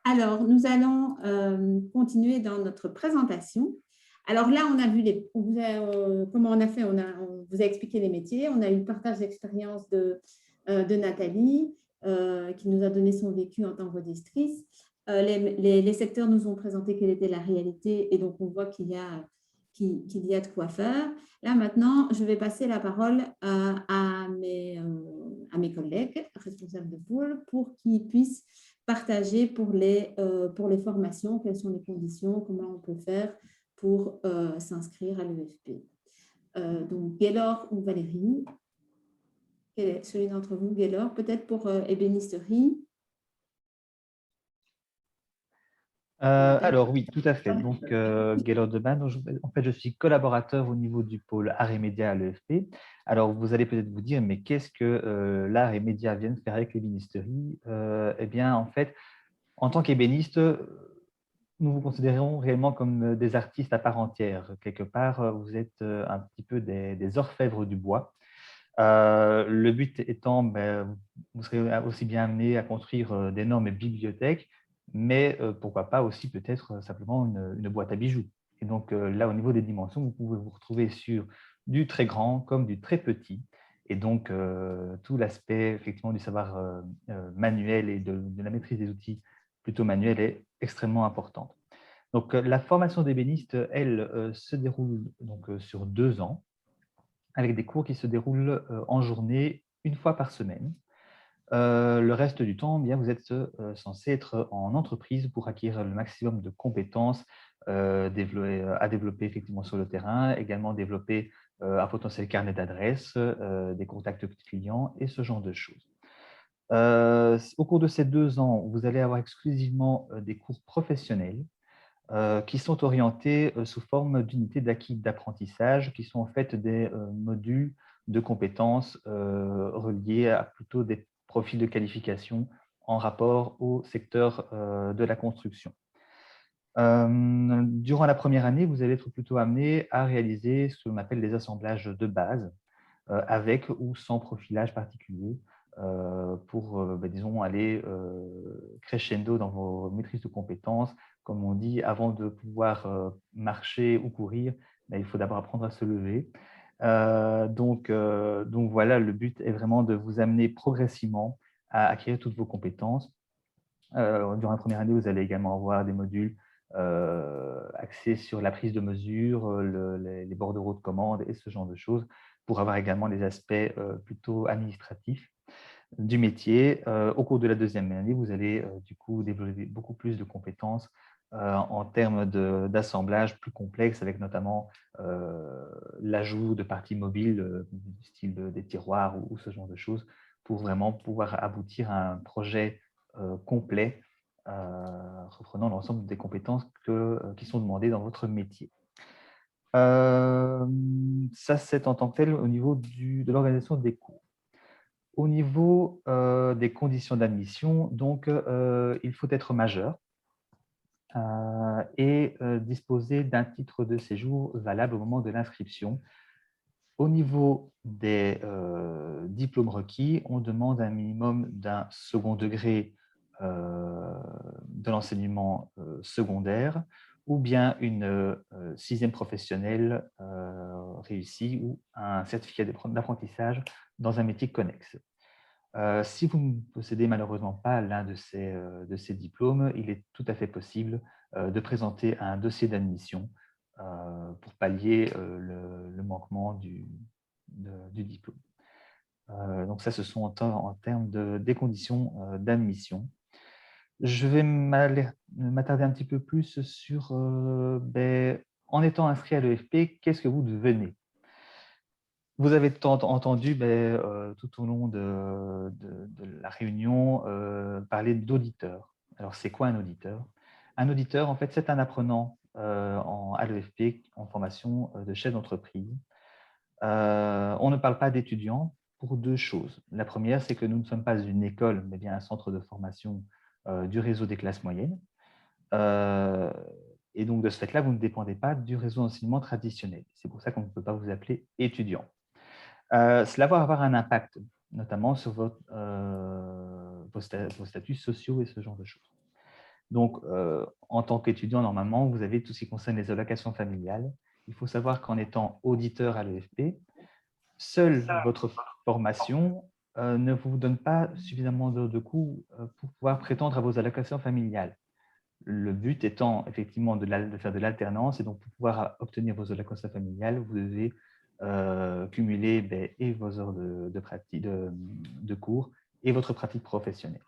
Alors, nous allons continuer dans notre présentation. Alors là, on a vu comment on a fait. On vous a expliqué les métiers. On a eu le partage d'expérience de Nathalie, qui nous a donné son vécu en tant qu'auditrice. Les secteurs nous ont présenté quelle était la réalité et donc on voit qu'il y a de quoi faire. Là, maintenant, je vais passer la parole à mes collègues responsables de pôle pour qu'ils puissent partager pour les formations, quelles sont les conditions, comment on peut faire pour s'inscrire à l'EFP. Donc, Gaylor ou Valérie? Quel est celui d'entre vous? Gaylor, peut-être pour ébénisterie? Alors oui, tout à fait. Donc, Gaylor Deban, en fait, je suis collaborateur au niveau du pôle art et médias à l'EFP. Alors, vous allez peut-être vous dire, mais qu'est-ce que l'art et médias viennent faire avec l'ébénisterie? Eh bien, en fait, en tant qu'ébéniste, nous vous considérons réellement comme des artistes à part entière. Quelque part, vous êtes un petit peu des orfèvres du bois. Le but étant, vous serez aussi bien amené à construire d'énormes bibliothèques, mais pourquoi pas aussi peut-être simplement une boîte à bijoux. Et donc là, au niveau des dimensions, vous pouvez vous retrouver sur du très grand comme du très petit. Et donc, tout l'aspect effectivement du savoir manuel et de la maîtrise des outils plutôt manuels est extrêmement importante. Donc, la formation d'ébéniste, elle, se déroule donc, sur 2 ans. avec des cours qui se déroulent en journée, une fois par semaine. Le reste du temps, bien, vous êtes censé être en entreprise pour acquérir le maximum de compétences à développer effectivement sur le terrain, également développer un potentiel carnet d'adresses, des contacts clients et ce genre de choses. Au cours de ces 2 ans, vous allez avoir exclusivement des cours professionnels qui sont orientés sous forme d'unités d'acquis d'apprentissage, qui sont en fait des modules de compétences reliés à plutôt des profils de qualification en rapport au secteur de la construction. Durant la première année, vous allez être plutôt amené à réaliser ce qu'on appelle des assemblages de base, avec ou sans profilage particulier, pour, disons, aller crescendo dans vos maîtrises de compétences. Comme on dit, avant de pouvoir marcher ou courir, il faut d'abord apprendre à se lever. Donc voilà, le but est vraiment de vous amener progressivement à acquérir toutes vos compétences. Durant la première année, vous allez également avoir des modules axés sur la prise de mesure, les bordereaux de commande et ce genre de choses, pour avoir également des aspects plutôt administratifs du métier. Au cours de la deuxième année, vous allez du coup développer beaucoup plus de compétences en termes d'assemblage plus complexe, avec notamment l'ajout de parties mobiles du style des tiroirs ou ce genre de choses, pour vraiment pouvoir aboutir à un projet complet reprenant l'ensemble des compétences qui sont demandées dans votre métier. Ça, c'est en tant que tel au niveau de l'organisation des cours. Au niveau des conditions d'admission, donc, il faut être majeur et disposer d'un titre de séjour valable au moment de l'inscription. Au niveau des diplômes requis, on demande un minimum d'un second degré de l'enseignement secondaire, ou bien une 6e professionnelle réussie ou un certificat d'apprentissage dans un métier connexe. Si vous ne possédez malheureusement pas l'un de ces diplômes, il est tout à fait possible de présenter un dossier d'admission pour pallier le manquement du diplôme. Donc ça, ce sont en termes des conditions d'admission. Je vais m'attarder un petit peu plus sur, en étant inscrit à l'EFP, qu'est-ce que vous devenez? Vous avez entendu tout au long de la réunion parler d'auditeur. Alors, c'est quoi un auditeur? Un auditeur, en fait, c'est un apprenant à l'EFP en formation de chef d'entreprise. On ne parle pas d'étudiants pour 2 choses. La première, c'est que nous ne sommes pas une école, mais bien un centre de formation du réseau des classes moyennes. Et donc, de ce fait-là, vous ne dépendez pas du réseau d'enseignement traditionnel. C'est pour ça qu'on ne peut pas vous appeler étudiant. Cela va avoir un impact, notamment sur vos statuts sociaux et ce genre de choses. Donc, en tant qu'étudiant, normalement, vous avez tout ce qui concerne les allocations familiales. Il faut savoir qu'en étant auditeur à l'EFP, seule votre formation ne vous donne pas suffisamment de coûts pour pouvoir prétendre à vos allocations familiales. Le but étant effectivement de faire de l'alternance, et donc pour pouvoir obtenir vos allocations familiales, vous devez cumuler et vos heures de cours et votre pratique professionnelle.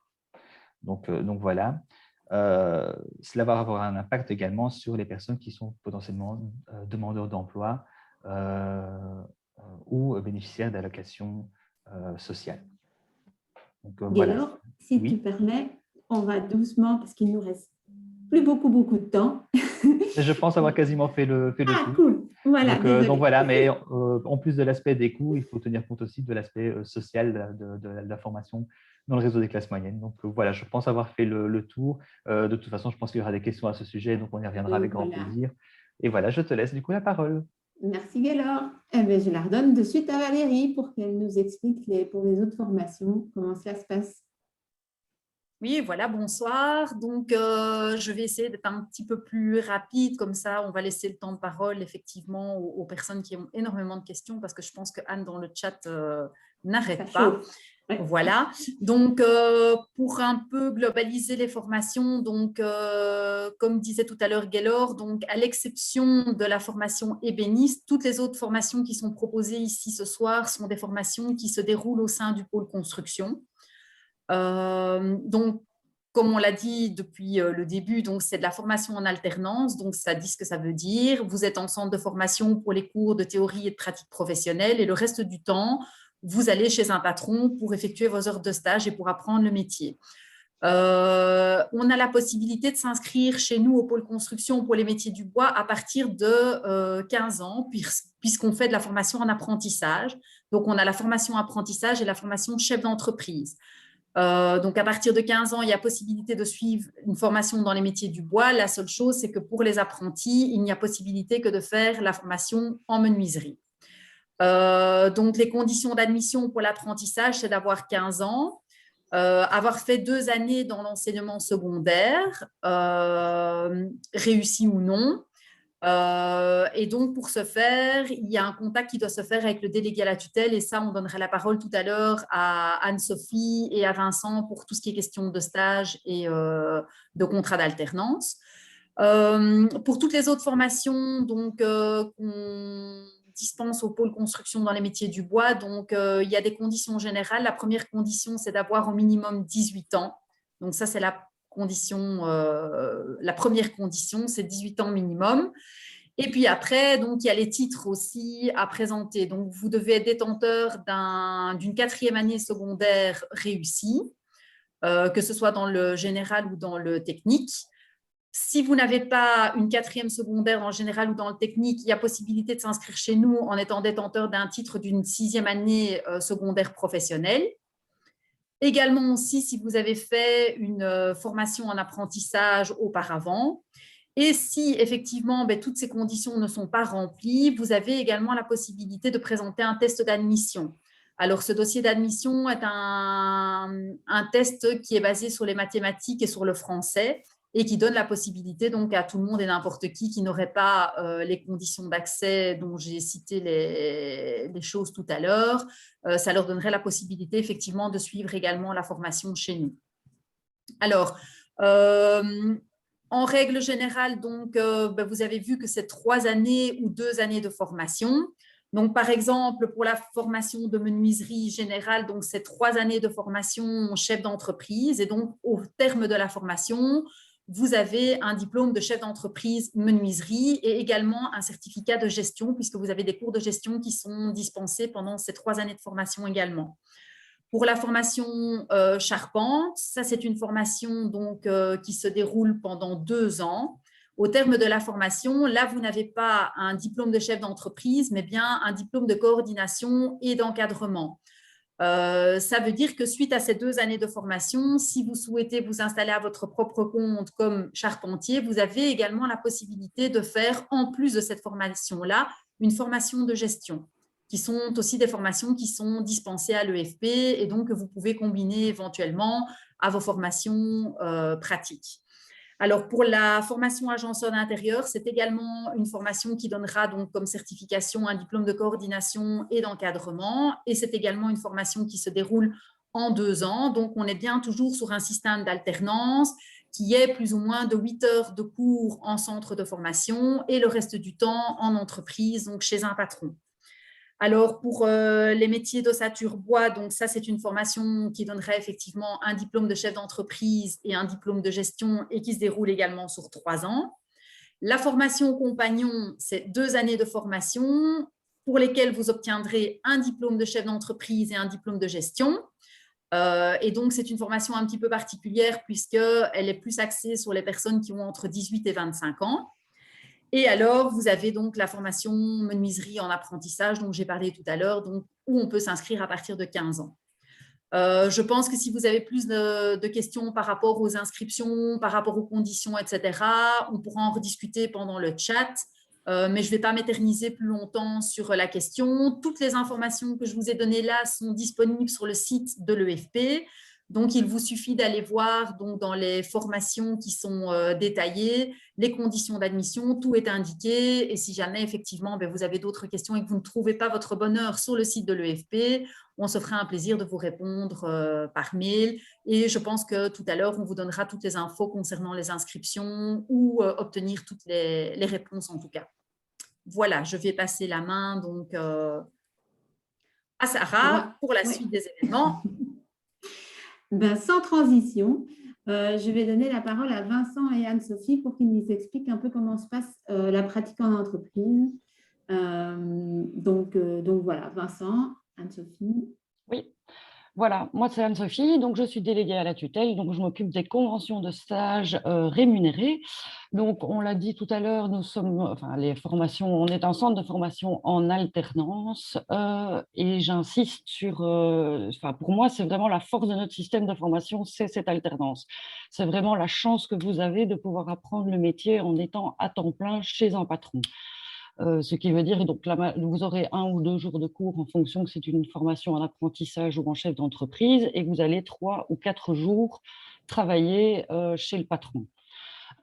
Donc voilà. Cela va avoir un impact également sur les personnes qui sont potentiellement demandeurs d'emploi ou bénéficiaires d'allocations sociales. Donc, voilà. Alors, si tu permets, on va doucement, parce qu'il nous reste plus beaucoup de temps. Je pense avoir quasiment fait le tour. Cool. Voilà, donc voilà, mais en plus de l'aspect des coûts, il faut tenir compte aussi de l'aspect social de la formation dans le réseau des classes moyennes. Donc voilà, je pense avoir fait le tour. De toute façon, je pense qu'il y aura des questions à ce sujet, donc on y reviendra avec grand plaisir. Et voilà, je te laisse du coup la parole. Merci Gaylor. Je la redonne de suite à Valérie pour qu'elle nous explique pour les autres formations comment cela se passe. Oui, voilà, bonsoir. Donc, je vais essayer d'être un petit peu plus rapide, comme ça, on va laisser le temps de parole, effectivement, aux personnes qui ont énormément de questions, parce que je pense que Anne, dans le chat, n'arrête pas. Voilà, donc pour un peu globaliser les formations, donc comme disait tout à l'heure Gaylor, donc à l'exception de la formation ébéniste, toutes les autres formations qui sont proposées ici ce soir sont des formations qui se déroulent au sein du pôle construction. Donc, comme on l'a dit depuis le début, donc c'est de la formation en alternance, donc ça dit ce que ça veut dire. Vous êtes en centre de formation pour les cours de théorie et de pratique professionnelle et le reste du temps, vous allez chez un patron pour effectuer vos heures de stage et pour apprendre le métier. On a la possibilité de s'inscrire chez nous au pôle construction pour les métiers du bois à partir de 15 ans, puisqu'on fait de la formation en apprentissage. Donc, on a la formation apprentissage et la formation chef d'entreprise. Donc, à partir de 15 ans, il y a possibilité de suivre une formation dans les métiers du bois. La seule chose, c'est que pour les apprentis, il n'y a possibilité que de faire la formation en menuiserie. Donc, les conditions d'admission pour l'apprentissage, c'est d'avoir 15 ans, avoir fait 2 années dans l'enseignement secondaire, réussi ou non. Et donc, pour ce faire, il y a un contact qui doit se faire avec le délégué à la tutelle. Et ça, on donnera la parole tout à l'heure à Anne-Sophie et à Vincent pour tout ce qui est question de stage et de contrat d'alternance. Pour toutes les autres formations qu'on dispense au pôle construction dans les métiers du bois, donc il y a des conditions générales. La première condition, c'est d'avoir au minimum 18 ans. Donc ça, c'est la première condition, c'est 18 ans minimum. Et puis après, donc, il y a les titres aussi à présenter. Donc, vous devez être détenteur d'une 4e année secondaire réussie, que ce soit dans le général ou dans le technique. Si vous n'avez pas une 4e secondaire dans le général ou dans le technique, il y a possibilité de s'inscrire chez nous en étant détenteur d'un titre d'une 6e année secondaire professionnelle. Également aussi, si vous avez fait une formation en apprentissage auparavant. Et si effectivement toutes ces conditions ne sont pas remplies, vous avez également la possibilité de présenter un test d'admission. Alors, ce dossier d'admission est un test qui est basé sur les mathématiques et sur le français et qui donne la possibilité donc à tout le monde et n'importe qui n'aurait pas les conditions d'accès dont j'ai cité les choses tout à l'heure, ça leur donnerait la possibilité effectivement de suivre également la formation chez nous. Alors, en règle générale, donc, vous avez vu que c'est 3 années ou 2 années de formation. Donc, par exemple, pour la formation de menuiserie générale, donc c'est 3 années de formation chef d'entreprise. Et donc, au terme de la formation, vous avez un diplôme de chef d'entreprise menuiserie et également un certificat de gestion, puisque vous avez des cours de gestion qui sont dispensés pendant ces 3 années de formation également. Pour la formation charpente, ça c'est une formation donc, qui se déroule pendant 2 ans. Au terme de la formation, là, vous n'avez pas un diplôme de chef d'entreprise, mais bien un diplôme de coordination et d'encadrement. Ça veut dire que suite à ces 2 années de formation, si vous souhaitez vous installer à votre propre compte comme charpentier, vous avez également la possibilité de faire, en plus de cette formation-là, une formation de gestion, qui sont aussi des formations qui sont dispensées à l'EFP et donc que vous pouvez combiner éventuellement à vos formations pratiques. Alors, pour la formation agenceur d'intérieur, c'est également une formation qui donnera donc comme certification un diplôme de coordination et d'encadrement. Et c'est également une formation qui se déroule en 2 ans. Donc, on est bien toujours sur un système d'alternance qui est plus ou moins de 8 heures de cours en centre de formation et le reste du temps en entreprise, donc chez un patron. Alors, pour les métiers d'ossature bois, donc ça, c'est une formation qui donnerait effectivement un diplôme de chef d'entreprise et un diplôme de gestion et qui se déroule également sur 3 ans. La formation compagnon, c'est 2 années de formation pour lesquelles vous obtiendrez un diplôme de chef d'entreprise et un diplôme de gestion. Et donc, c'est une formation un petit peu particulière puisqu'elle est plus axée sur les personnes qui ont entre 18 et 25 ans. Et alors, vous avez donc la formation menuiserie en apprentissage dont j'ai parlé tout à l'heure, où on peut s'inscrire à partir de 15 ans. Je pense que si vous avez plus de questions par rapport aux inscriptions, par rapport aux conditions, etc., on pourra en rediscuter pendant le chat, mais je ne vais pas m'éterniser plus longtemps sur la question. Toutes les informations que je vous ai données là sont disponibles sur le site de l'EFP. Donc, il vous suffit d'aller voir donc, dans les formations qui sont détaillées, les conditions d'admission, tout est indiqué. Et si jamais, effectivement, vous avez d'autres questions et que vous ne trouvez pas votre bonheur sur le site de l'EFP, on se fera un plaisir de vous répondre par mail. Et je pense que tout à l'heure, on vous donnera toutes les infos concernant les inscriptions ou obtenir toutes les réponses en tout cas. Voilà, je vais passer la main donc à Sarah pour la suite des événements. Sans transition, je vais donner la parole à Vincent et Anne-Sophie pour qu'ils nous expliquent un peu comment se passe la pratique en entreprise. Donc voilà, Vincent, Anne-Sophie. Oui, voilà, moi c'est Anne-Sophie, donc je suis déléguée à la tutelle, donc je m'occupe des conventions de stage rémunérées. Donc on l'a dit tout à l'heure, nous sommes, enfin les formations, on est un centre de formation en alternance et j'insiste sur, enfin pour moi c'est vraiment la force de notre système de formation, c'est cette alternance. C'est vraiment la chance que vous avez de pouvoir apprendre le métier en étant à temps plein chez un patron. Ce qui veut dire donc vous aurez 1 ou 2 jours de cours en fonction que c'est une formation en apprentissage ou en chef d'entreprise et vous allez 3 ou 4 jours travailler chez le patron.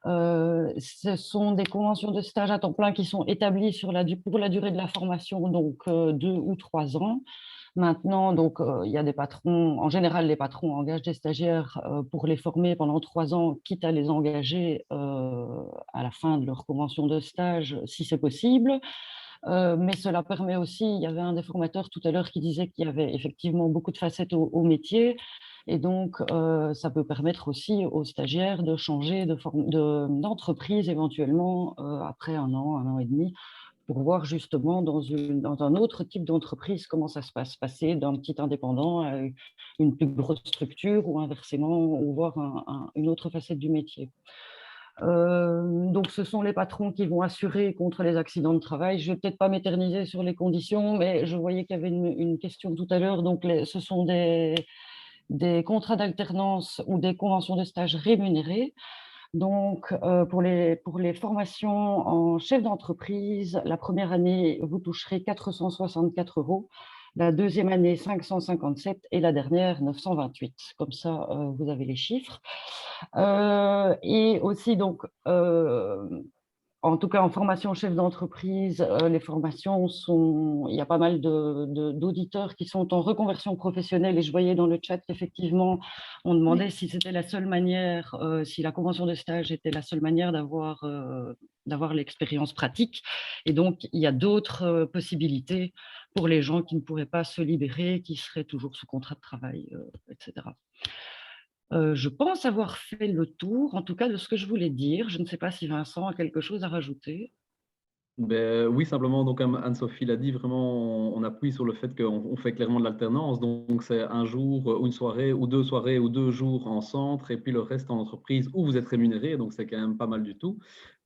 Ce sont des conventions de stage à temps plein qui sont établies pour la durée de la formation, donc 2 ou 3 ans. Maintenant, donc, il y a des patrons, en général, les patrons engagent des stagiaires pour les former pendant 3 ans, quitte à les engager à la fin de leur convention de stage, si c'est possible. Mais cela permet aussi, il y avait un des formateurs tout à l'heure qui disait qu'il y avait effectivement beaucoup de facettes au métier. Et donc, ça peut permettre aussi aux stagiaires de changer d'entreprise éventuellement après 1 an et demi, pour voir justement dans un autre type d'entreprise comment ça se passe, passer d'un petit indépendant à une plus grosse structure ou inversement, ou voir une autre facette du métier. Donc ce sont les patrons qui vont assurer contre les accidents de travail. Je ne vais peut-être pas m'éterniser sur les conditions, mais je voyais qu'il y avait une question tout à l'heure. Donc ce sont des contrats d'alternance ou des conventions de stage rémunérées. Donc, pour les formations en chef d'entreprise, la première année, vous toucherez 464 €, la deuxième année, 557 et la dernière, 928. Comme ça, vous avez les chiffres. Et aussi, donc, en tout cas, en formation chef d'entreprise, les formations il y a pas mal d'auditeurs qui sont en reconversion professionnelle et je voyais dans le chat qu'effectivement, on demandait si c'était la seule manière, si la convention de stage était la seule manière d'avoir l'expérience pratique. Et donc, il y a d'autres possibilités pour les gens qui ne pourraient pas se libérer, qui seraient toujours sous contrat de travail, etc. Je pense avoir fait le tour, en tout cas, de ce que je voulais dire. Je ne sais pas si Vincent a quelque chose à rajouter. Oui, simplement, donc comme Anne-Sophie l'a dit, vraiment, on appuie sur le fait qu'on fait clairement de l'alternance. Donc, c'est 1 jour ou une soirée ou 2 soirées ou 2 jours en centre et puis le reste en entreprise où vous êtes rémunéré. Donc, c'est quand même pas mal du tout.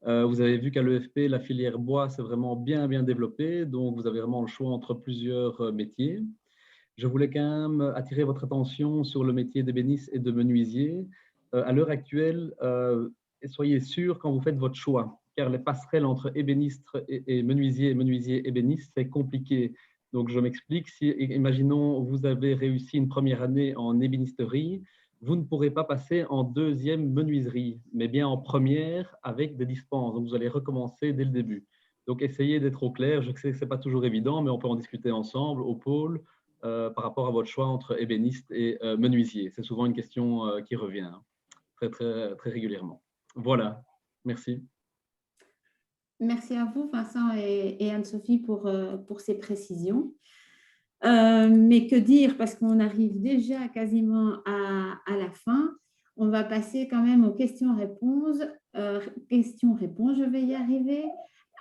Vous avez vu qu'à l'EFP, la filière bois, c'est vraiment bien développé. Donc, vous avez vraiment le choix entre plusieurs métiers. Je voulais quand même attirer votre attention sur le métier d'ébéniste et de menuisier. À l'heure actuelle, soyez sûr quand vous faites votre choix, car les passerelles entre ébéniste et menuisier, ébéniste, c'est compliqué. Donc, je m'explique. Imaginons, vous avez réussi une première année en ébénisterie, vous ne pourrez pas passer en 2e menuiserie, mais bien en première avec des dispenses. Donc, vous allez recommencer dès le début. Donc, essayez d'être au clair. Je sais que ce n'est pas toujours évident, mais on peut en discuter ensemble au pôle. Par rapport à votre choix entre ébéniste et menuisier. C'est souvent une question qui revient très régulièrement. Voilà, merci. Merci à vous, Vincent et Anne-Sophie, pour ces précisions. Mais que dire, parce qu'on arrive déjà quasiment à la fin. On va passer quand même aux questions-réponses. Questions-réponses, je vais y arriver.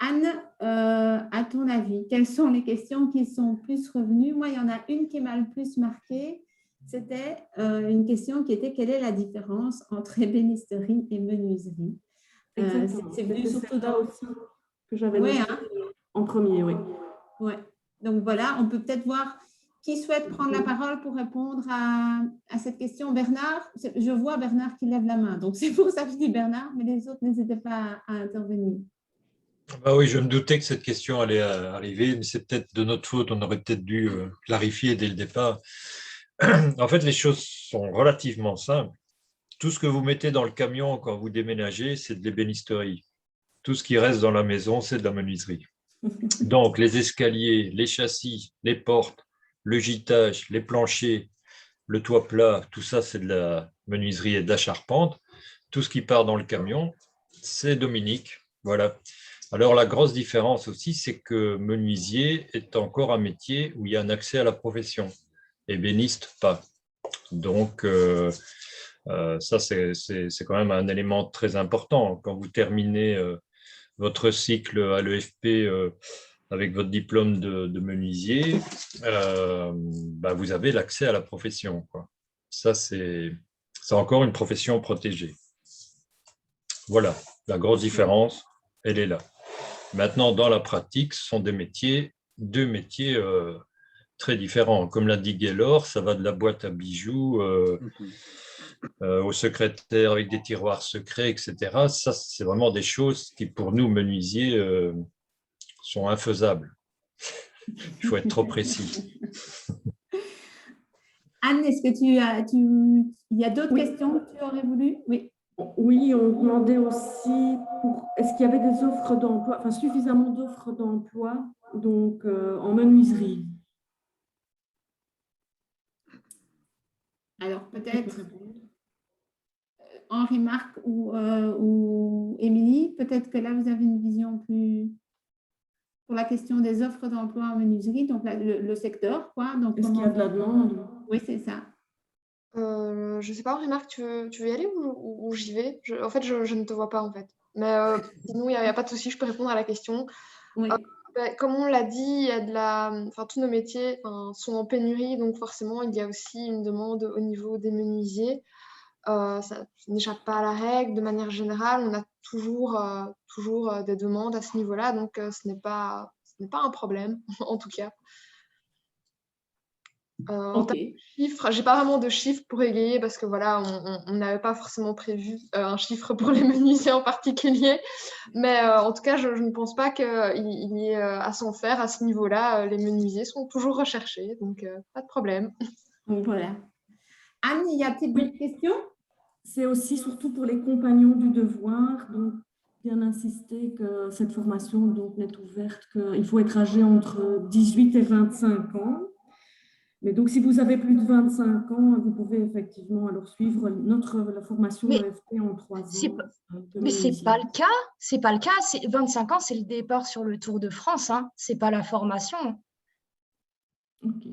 Anne, à ton avis, quelles sont les questions qui sont plus revenues? Moi, il y en a une qui m'a le plus marquée. C'était une question qui était: quelle est la différence entre ébénisterie et menuiserie? C'est venu surtout là aussi que j'avais noté en premier, oui. Ouais. Donc voilà, on peut peut-être voir qui souhaite prendre la parole pour répondre à cette question. Bernard, je vois Bernard qui lève la main, donc c'est pour ça que je dis Bernard, mais les autres, n'hésitez pas à intervenir. Bah oui, je me doutais que cette question allait arriver, mais c'est peut-être de notre faute, on aurait peut-être dû clarifier dès le départ. En fait, les choses sont relativement simples. Tout ce que vous mettez dans le camion quand vous déménagez, c'est de l'ébénisterie. Tout ce qui reste dans la maison, c'est de la menuiserie. Donc, les escaliers, les châssis, les portes, le gîtage, les planchers, le toit plat, tout ça, c'est de la menuiserie et de la charpente. Tout ce qui part dans le camion, c'est Dominique. Voilà. Alors, la grosse différence aussi, c'est que menuisier est encore un métier où il y a un accès à la profession. Ébéniste, pas. Donc, ça, c'est quand même un élément très important. Quand vous terminez votre cycle à l'EFP avec votre diplôme de menuisier, vous avez l'accès à la profession, quoi. Ça, c'est encore une profession protégée. Voilà, la grosse différence, elle est là. Maintenant, dans la pratique, ce sont deux métiers très différents. Comme l'a dit Gaylor, ça va de la boîte à bijoux au secrétaire avec des tiroirs secrets, etc. Ça, c'est vraiment des choses qui, pour nous, menuisiers, sont infaisables. Il faut être trop précis. Anne, est-ce que il y a d'autres questions que tu aurais voulu? Oui. Oui, on demandait aussi est-ce qu'il y avait des offres d'emploi, enfin suffisamment d'offres d'emploi donc en menuiserie. Alors peut-être Henri-Marc ou Émilie, peut-être que là vous avez une vision plus pour la question des offres d'emploi en menuiserie, donc le secteur, quoi. Donc est-ce qu'il y a de la demande? Oui, c'est ça. Je ne sais pas, Henri-Marc, tu veux y aller ou j'y vais? En fait, je ne te vois pas, en fait. Mais sinon, il n'y a pas de souci, je peux répondre à la question. Oui. Comme on l'a dit, il y a tous nos métiers sont en pénurie, donc forcément, il y a aussi une demande au niveau des menuisiers. Ça n'échappe pas à la règle. De manière générale, on a toujours des demandes à ce niveau-là, donc ce n'est pas un problème, en tout cas. En termes de chiffres, j'ai pas vraiment de chiffres pour égayer parce que voilà, on n'avait pas forcément prévu un chiffre pour les menuisiers en particulier. Mais en tout cas, je ne pense pas qu'il y ait à s'en faire à ce niveau-là. Les menuisiers sont toujours recherchés, donc pas de problème. Donc voilà. Anne, il y a peut-être d'autres questions? C'est aussi surtout pour les compagnons du devoir, donc bien insister que cette formation donc n'est ouverte qu'il faut être âgé entre 18 et 25 ans. Mais donc, si vous avez plus de 25 ans, vous pouvez effectivement alors suivre la formation EFP en 3 ans. Mais ce n'est pas le cas. C'est pas le cas. 25 ans, c'est le départ sur le Tour de France. Hein. Ce n'est pas la formation. Ok.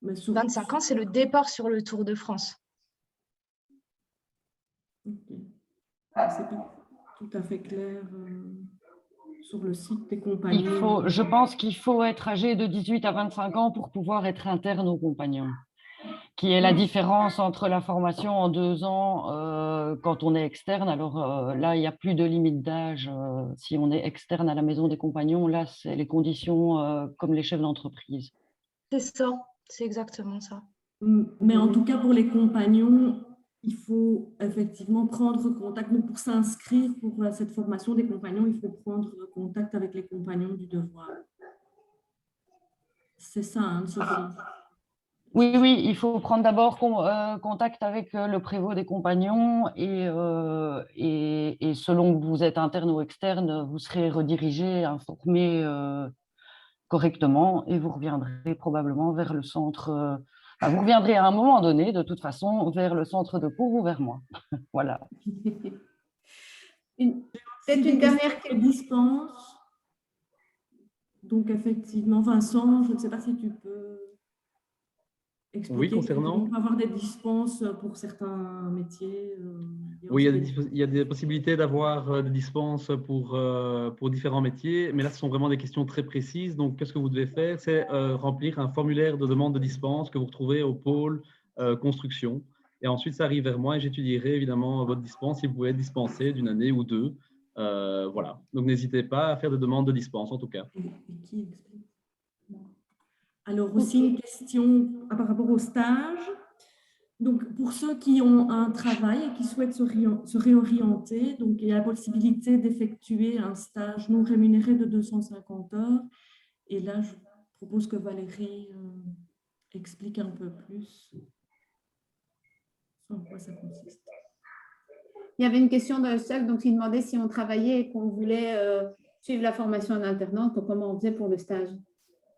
Mais 25 ans, c'est le départ sur le Tour de France. Ok. C'est pas tout à fait clair sur le site des compagnons. Je pense qu'il faut être âgé de 18 à 25 ans pour pouvoir être interne aux compagnons, qui est la différence entre la formation en 2 ans quand on est externe. Alors là, il n'y a plus de limite d'âge. Si on est externe à la maison des compagnons, là, c'est les conditions comme les chefs d'entreprise. C'est ça, c'est exactement ça. Mais en tout cas, pour les compagnons, il faut effectivement prendre contact. Donc, pour s'inscrire pour cette formation des compagnons, il faut prendre contact avec les compagnons du devoir. C'est ça, hein, Sophie? Oui, il faut prendre d'abord contact avec le prévôt des compagnons et selon que vous êtes interne ou externe, vous serez redirigé, informé correctement et vous reviendrez probablement vers le centre. Vous reviendrez à un moment donné, de toute façon, vers le centre de cours ou vers moi. Voilà. C'est une dernière question. Dispense. Donc, effectivement, Vincent, je ne sais pas si tu peux expliquer. Oui, concernant. On peut avoir des dispenses pour certains métiers. Oui, il y a des possibilités d'avoir des dispenses pour différents métiers, mais là, ce sont vraiment des questions très précises. Donc, qu'est-ce que vous devez faire? C'est remplir un formulaire de demande de dispense que vous retrouvez au pôle construction. Et ensuite, ça arrive vers moi et j'étudierai évidemment votre dispense si vous pouvez être dispensé d'une année ou 2. Voilà. Donc, n'hésitez pas à faire des demandes de dispense, en tout cas. Alors, aussi une question par rapport au stage. Donc, pour ceux qui ont un travail et qui souhaitent se réorienter, donc il y a la possibilité d'effectuer un stage non rémunéré de 250 heures. Et là, je propose que Valérie explique un peu plus en quoi ça consiste. Il y avait une question d'un seul, donc il demandait si on travaillait et qu'on voulait suivre la formation en alternance, donc comment on faisait pour le stage.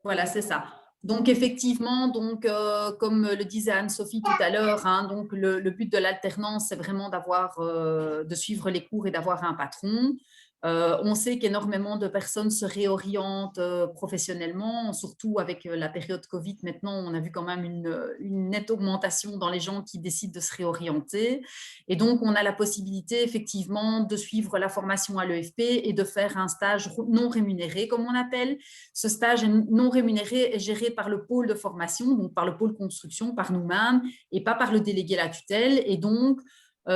Voilà, c'est ça. Donc, effectivement, comme le disait Anne-Sophie tout à l'heure, hein, donc le but de l'alternance, c'est vraiment de suivre les cours et d'avoir un patron. On sait qu'énormément de personnes se réorientent professionnellement, surtout avec la période Covid. Maintenant, on a vu quand même une nette augmentation dans les gens qui décident de se réorienter. Et donc, on a la possibilité effectivement de suivre la formation à l'EFP et de faire un stage non rémunéré, comme on appelle. Ce stage non rémunéré est géré par le pôle de formation, donc par le pôle construction, par nous-mêmes, et pas par le délégué à la tutelle. Et donc,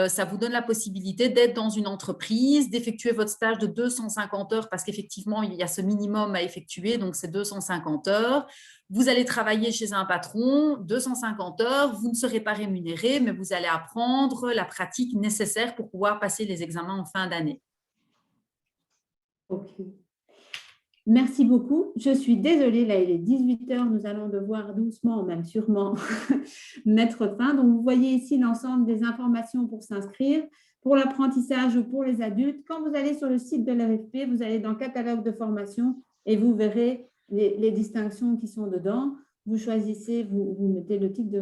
ça vous donne la possibilité d'être dans une entreprise, d'effectuer votre stage de 250 heures parce qu'effectivement, il y a ce minimum à effectuer, donc c'est 250 heures. Vous allez travailler chez un patron, 250 heures, vous ne serez pas rémunéré, mais vous allez apprendre la pratique nécessaire pour pouvoir passer les examens en fin d'année. Ok. Merci beaucoup. Je suis désolée, là, il est 18h, nous allons devoir doucement, même sûrement, mettre fin. Donc, vous voyez ici l'ensemble des informations pour s'inscrire, pour l'apprentissage ou pour les adultes. Quand vous allez sur le site de l'EFP, vous allez dans le catalogue de formation et vous verrez les distinctions qui sont dedans. Vous choisissez, vous mettez le titre de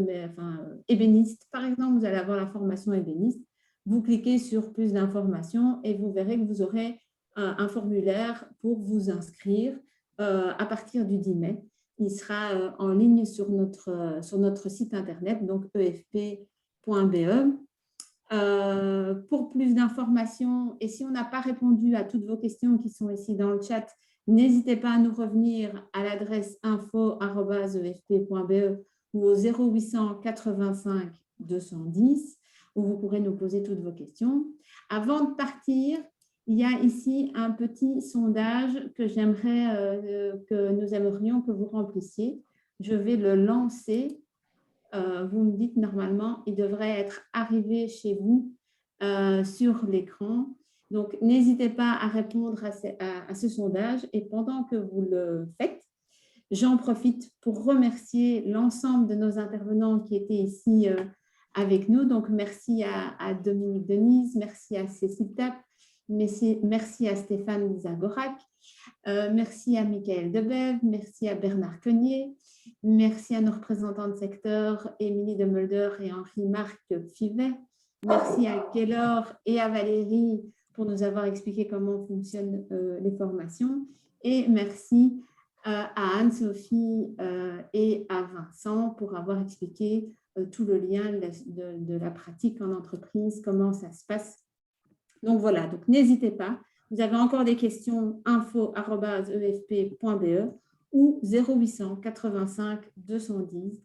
ébéniste, par exemple, vous allez avoir la formation ébéniste. Vous cliquez sur plus d'informations et vous verrez que vous aurez un formulaire pour vous inscrire à partir du 10 mai. Il sera en ligne sur notre site internet, donc efp.be. Pour plus d'informations, et si on n'a pas répondu à toutes vos questions qui sont ici dans le chat, n'hésitez pas à nous revenir à l'adresse info@efp.be ou au 0800 85 210, où vous pourrez nous poser toutes vos questions. Avant de partir, il y a ici un petit sondage que que nous aimerions que vous remplissiez. Je vais le lancer. Vous me dites normalement, il devrait être arrivé chez vous sur l'écran. Donc, n'hésitez pas à répondre à ce sondage. Et pendant que vous le faites, j'en profite pour remercier l'ensemble de nos intervenants qui étaient ici avec nous. Donc, merci à Dominique Denise, merci à Cécile Tapp, merci à Stéphane Zagorak, merci à Michael Debève, merci à Bernard Cognier, merci à nos représentants de secteur, Émilie de Mulder et Henri-Marc Fivet, merci à Gaylor et à Valérie pour nous avoir expliqué comment fonctionnent les formations, et merci à Anne-Sophie et à Vincent pour avoir expliqué tout le lien de la pratique en entreprise, comment ça se passe. Donc voilà, donc n'hésitez pas. Vous avez encore des questions, info@efp.be ou 0800 85 210.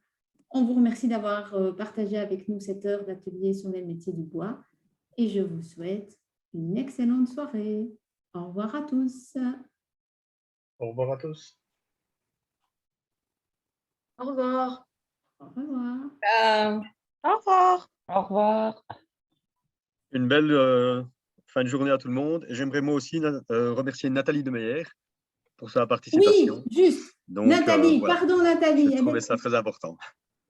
On vous remercie d'avoir partagé avec nous cette heure d'atelier sur les métiers du bois et je vous souhaite une excellente soirée. Au revoir à tous. Au revoir à tous. Au revoir. Au revoir. Au revoir. Au revoir. Une belle fin de journée à tout le monde. Et j'aimerais moi aussi remercier Nathalie Demeyer pour sa participation. Oui, juste. Donc, Nathalie, voilà. Pardon Nathalie. Je trouvais ça très important.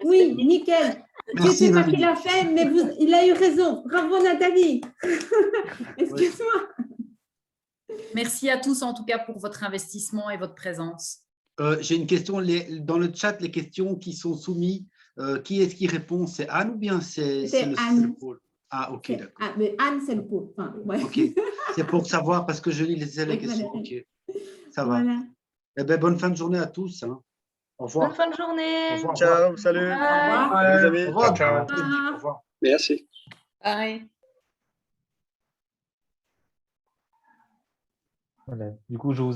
Oui, nickel. Je ne sais pas qui l'a fait, mais il a eu raison. Bravo Nathalie. Excuse-moi. Merci à tous en tout cas pour votre investissement et votre présence. J'ai une question. Dans le chat, les questions qui sont soumises, qui est-ce qui répond? C'est Anne ou bien c'est Anne. Ah, ok, d'accord. Mais Anne, c'est le pôle. Enfin, ouais. Ok, c'est pour savoir parce que je lis les questions. Ok, ça va. Voilà. Eh bien, bonne fin de journée à tous. Hein. Au revoir. Bonne fin de journée. Au revoir. Ciao, salut. Bye. Au revoir. Au revoir. Ciao. Au revoir. Merci. Bye. Voilà. Du coup, je vous